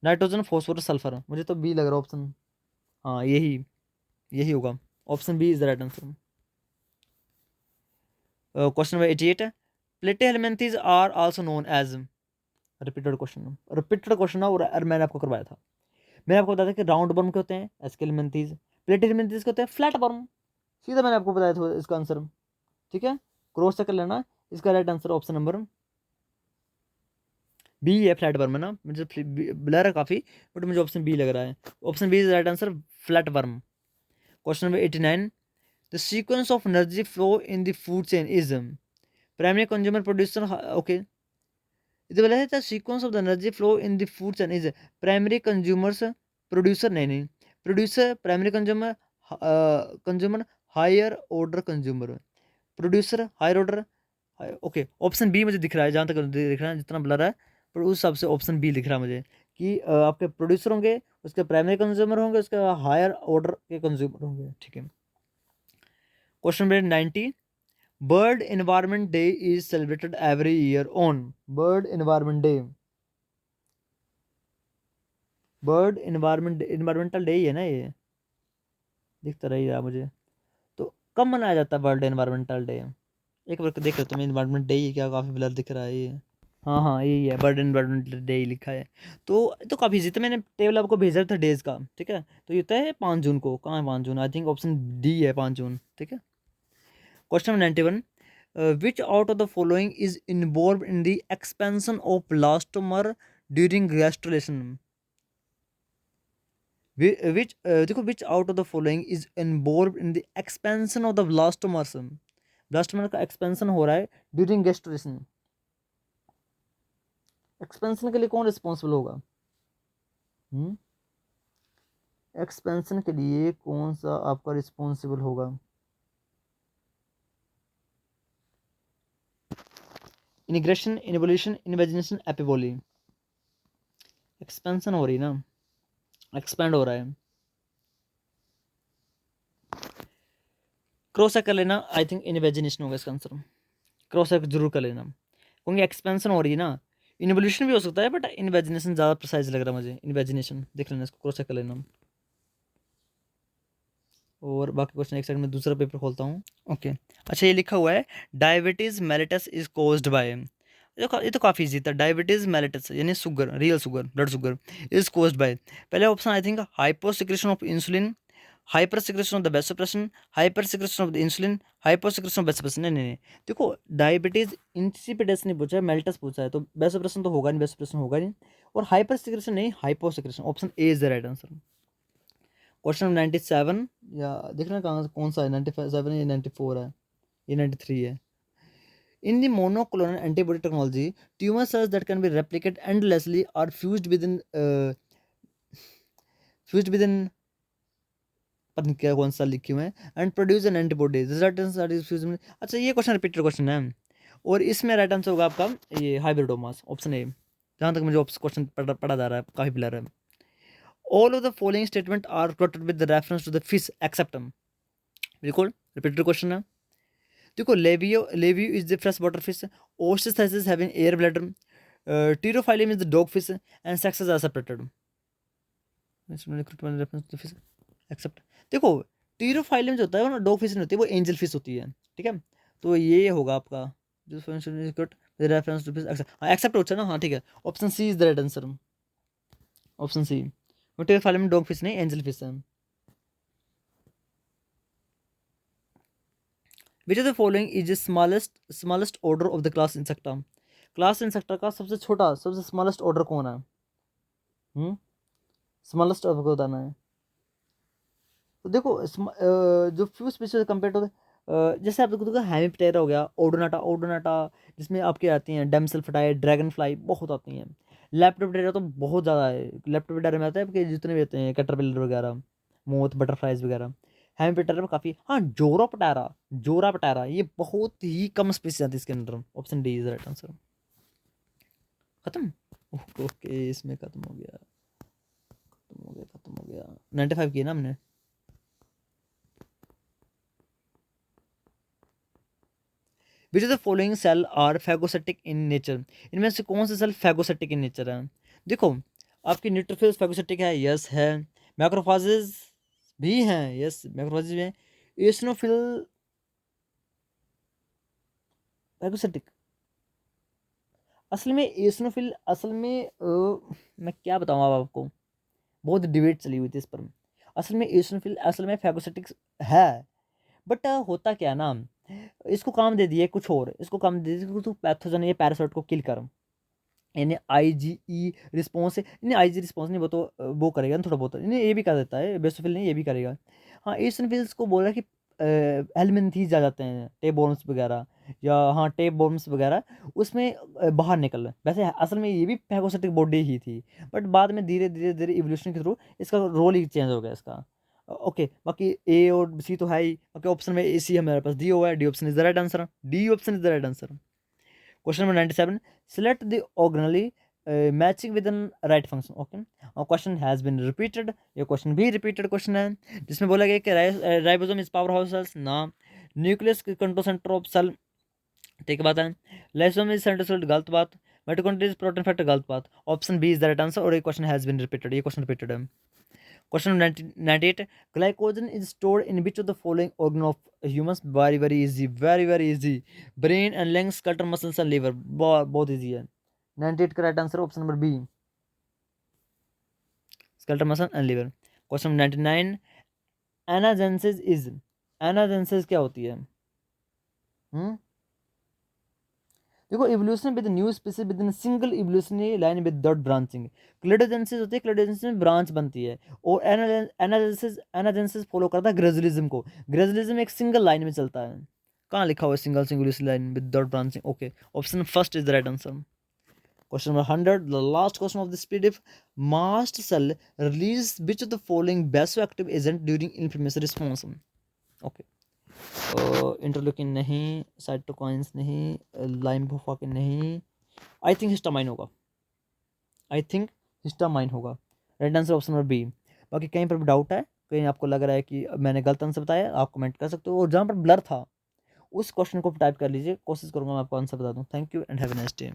[SPEAKER 1] nitrogen, phosphorus, sulphur. मुझे तो बी लग रहा है ऑप्शन, हाँ यही यही होगा, option B is the right answer. Question number 88, platyhelminthes are also known as. Repeated question और मैंने आपको करवाया था। मैंने आपको बताया था कि राउंड वर्म के होते हैं एस्केलेमेंथीज, प्लेटेहेल्मिन्थेस के होते हैं फ्लैट वर्म। सीधा मैंने आपको बताया था इसका आंसर, ठीक है। क्रॉस चेक कर लेना, इसका right answer option number B है, फ्लैट वर्म है ना। मुझे ब्लर है काफ़ी, बट मुझे ऑप्शन बी लग रहा है। Option B is right answer, flatworm. Question number 89, the sequence of energy flow in the food chain is. Primary consumer producer, okay. इधर बोला है the sequence of the energy flow in the food chain is primary consumers, producer नहीं, producer primary consumer, consumer higher order consumer, producer higher order, okay. Option B मुझे दिख रहा है, जहाँ तक दिख रहा है, जितना ब्लर है, पर उस हिसाब से ऑप्शन बी दिख रहा है मुझे कि आपके प्रोड्यूसर होंगे, उसके प्राइमरी कंज्यूमर होंगे, उसके हायर ऑर्डर के कंज्यूमर होंगे, ठीक है। Question number 90, bird environment day is celebrated every year on. Bird environment day, bird environment environmental day ही है ना ये, दिखता रही रहा मुझे। तो कब मनाया जाता है वर्ल्ड एनवायरमेंटल डे? एक बार देख लो तुम्हें, एनवायरनमेंट डे ही क्या, काफ़ी ब्लर दिख रहा है ये। हाँ हाँ यही है, वर्ल्ड एनवायरमेंटल डे ही लिखा है। तो काफ़ी इजी, तो मैंने टेबल आपको भेजा था डेज का, ठीक है। तो ये होता है 5 जून को, कहाँ है 5 जून? आई थिंक ऑप्शन डी है 5 जून, ठीक है। Question number 91, which out of the following is involve in the expansion of blastomer during gastrulation. Which देखो, which out of the following is involve in the expansion of the blastomers. Blastomer का expansion हो रहा है during gastrulation. Expansion के लिए कौन responsible होगा? Expansion के लिए कौन सा आपका रिस्पॉन्सिबल होगा? इनिग्रेशन, इन्वोल्यूशन, इन्वेजिनेशन, एपिबोली। एक्सपेंशन हो रही ना, एक्सपेंड हो रहा है। क्रॉस चेक कर लेना, आई थिंक इन्वेजिनेशन होगा इसका आंसर। क्रॉस चेक जरूर कर लेना, क्योंकि एक्सपेंशन हो रही है ना। इन्वोल्यूशन भी हो सकता है, बट इन्वेजिनेशन ज़्यादा प्रिसाइज लग रहा है मुझे। इन्वेजिनेशन देख लेना, इसको क्रॉस चेक कर लेना। और बाकी क्वेश्चन एक सेकंड में दूसरा पेपर खोलता हूँ, ओके। अच्छा, ये लिखा हुआ है diabetes mellitus is caused by. देखो ये तो काफ़ी ईजी था। डायबिटीज़ मेलिटस यानी sugar, real sugar, blood sugar, is caused by. पहले option I think hyposecretion of insulin, hyper secretion of the vasopressin, hyper secretion of the insulin, hyper secretion of vasopressin. नहीं नहीं नहीं, देखो diabetes insipidus नहीं पूछा है, mellitus पूछा है, तो वेसोप्रेशन तो होगा नहीं, वेसोप्रेशन होगा नहीं। और हाइपर सिक्रेशन नहीं, hypo secretion, option A is the right answer. Question 97, या देख रहे हैं कहाँ कौन सा है, 97 है या 94 है, ये 93 है। In the monoclonal antibody technology, tumor cells that can be replicated endlessly are fused within पता क्या कौन सा लिखे हुए हैं, एंड प्रोड्यूस एन एंटीबॉडी। अच्छा, ये क्वेश्चन रिपीटेड क्वेश्चन है। और इसमें राइट आंसर होगा आपका ये हाइब्रिडोमास, ऑप्शन ए, जहाँ तक मुझे क्वेश्चन पढ़ा जा रहा है, काफ़ी क्लियर है। All of the following statement are quoted with reference to the fish except, बिल्कुल रिपीटेड क्वेश्चन है। देखो labeo is the fresh water fish, ostrich having air bladder, pterophyllum is the dog fish and sexes are separated. Except, देखो pterophyllum जो होता है वो dog fish नहीं होती है, वो एंजल फिश होती है, ठीक है। तो ये होगा आपका जो रेफरेंस टू फिश, एक्सेप्ट होता है ना, हाँ ठीक है, option C is the right answer, option C. Pterophyllum dog fish नहीं, एंजल फिश है। Which of the following is the smallest order of the class insecta, class insecta का सबसे छोटा, सबसे स्मॉलेस्ट ऑर्डर कौन है? स्मॉलेस्ट ऑर्डर को बताना है। तो देखो जो फ्यू स्पीशीज कंपेयर टू जैसे आप देखो हेमिप्टेरा हो गया, ओडोनाटा जिसमें आपके आती हैं डेमसेल फ्लाई, ड्रैगन फ्लाई बहुत आती हैं। लेप्टोप्टेरा तो बहुत ज़्यादा है, लेप्टोप्टेरा में आता है आपके जितने भी होते हैं कैटरपिलर वगैरह, मोथ, बटरफ्लाइज वगैरह। हेमिप्टेरा में काफ़ी, हाँ जोरापटेरा ये बहुत ही कम स्पीशीज आती है इसके अंदर, option D is right answer. खत्म, ओके इसमें खत्म हो गया 95 किया ना हमने। Which of the following cell are phagocytic in nature, इनमें से कौन से सेल फैगोसेटिक इन नेचर है? देखो आपकी न्यूट्रोफिल्स फैगोसेटिक है, यस है। मैक्रोफाजेज भी हैं, यस मैक्रोफाजेज भी हैं। एसिनोफिल फैगोसेटिक, असल में एसिनोफिल, असल में मैं क्या बताऊँ अब आपको, बहुत डिबेट चली हुई थी इस पर। असल में एसिनोफिल असल में फैगोसेटिक है, बट होता क्या ना, इसको काम दे दिए कुछ और, इसको काम दे दिए तू पैथोजन या पैरासाइट को किल कर, यानी IgE रिस्पॉन्स, नहीं IgE रिस्पॉन्स नहीं, वो तो वो करेगा ना थोड़ा बहुत, नहीं ये भी कर देता है बेसोफिल, नहीं ये भी करेगा। हाँ एसिनोफिल्स को बोला कि हेलमिन्थीज आ जाते हैं, टेप वर्म्स वगैरह, या हाँ टेप वर्म्स वगैरह, उसमें बाहर निकल, वैसे असल में ये भी फैगोसेटिक बॉडी ही थी, बट बाद में धीरे धीरे धीरे इवोल्यूशन के थ्रू इसका रोल ही चेंज हो गया इसका। ओके बाकी ए और सी तो है ही, ओके ऑप्शन में ए सी हमारे पास डी ओ है, D option is the right answer, D option is the right answer. Question number 97, select the organelle matching with an right function, okay. और क्वेश्चन हैज बीन रिपीटेड, ये क्वेश्चन भी repeated question है, जिसमें बोला गया कि ribosome is power house cells ना, nucleus control centre of cell, ठीक बात है। लाइसोसोम इज सेंट्रोसेल, गलत बात। माइटोकॉन्ड्रिया इज प्रोटीन फैक्टर, गलत बात। Option B is the right answer, और ये क्वेश्चन हैज बीन रिपीटेड, ये क्वेश्चन रिपीटेड है। Question 98, glycogen is stored in which of the following organ of humans, very easy, very easy, brain and lungs, skeletal muscles and liver, बहुत easy है। 98 का right answer option number B, skeletal muscle and liver. Question 99, anagenesis क्या होती है? देखो evolution with new species with in single evolutionary line without branching, cladogenesis होती है, क्लेडोजेंसिस में ब्रांच बनती है, और एनाजेंसिस फॉलो करता है ग्रेजुअलिज्म को, ग्रेजुअलिज्म एक सिंगल लाइन में चलता है। कहाँ लिखा हुआ है single line without branching? Okay option first is the right answer. Question number 100, the last question of this PDF, mast cell release which of the following vasoactive agent during inflammatory response? Okay interleukin नहीं, cytokines नहीं, lymphokine नहीं, I think histamine होगा, right answer option number B. बाकी कहीं पर भी doubt है, कहीं आपको लग रहा है कि मैंने गलत आंसर बताया, आप कमेंट कर सकते हो, और जहाँ पर ब्लर था उस क्वेश्चन को टाइप कर लीजिए, कोशिश करूंगा मैं आपको आंसर बता दूं। Thank you and have a nice day.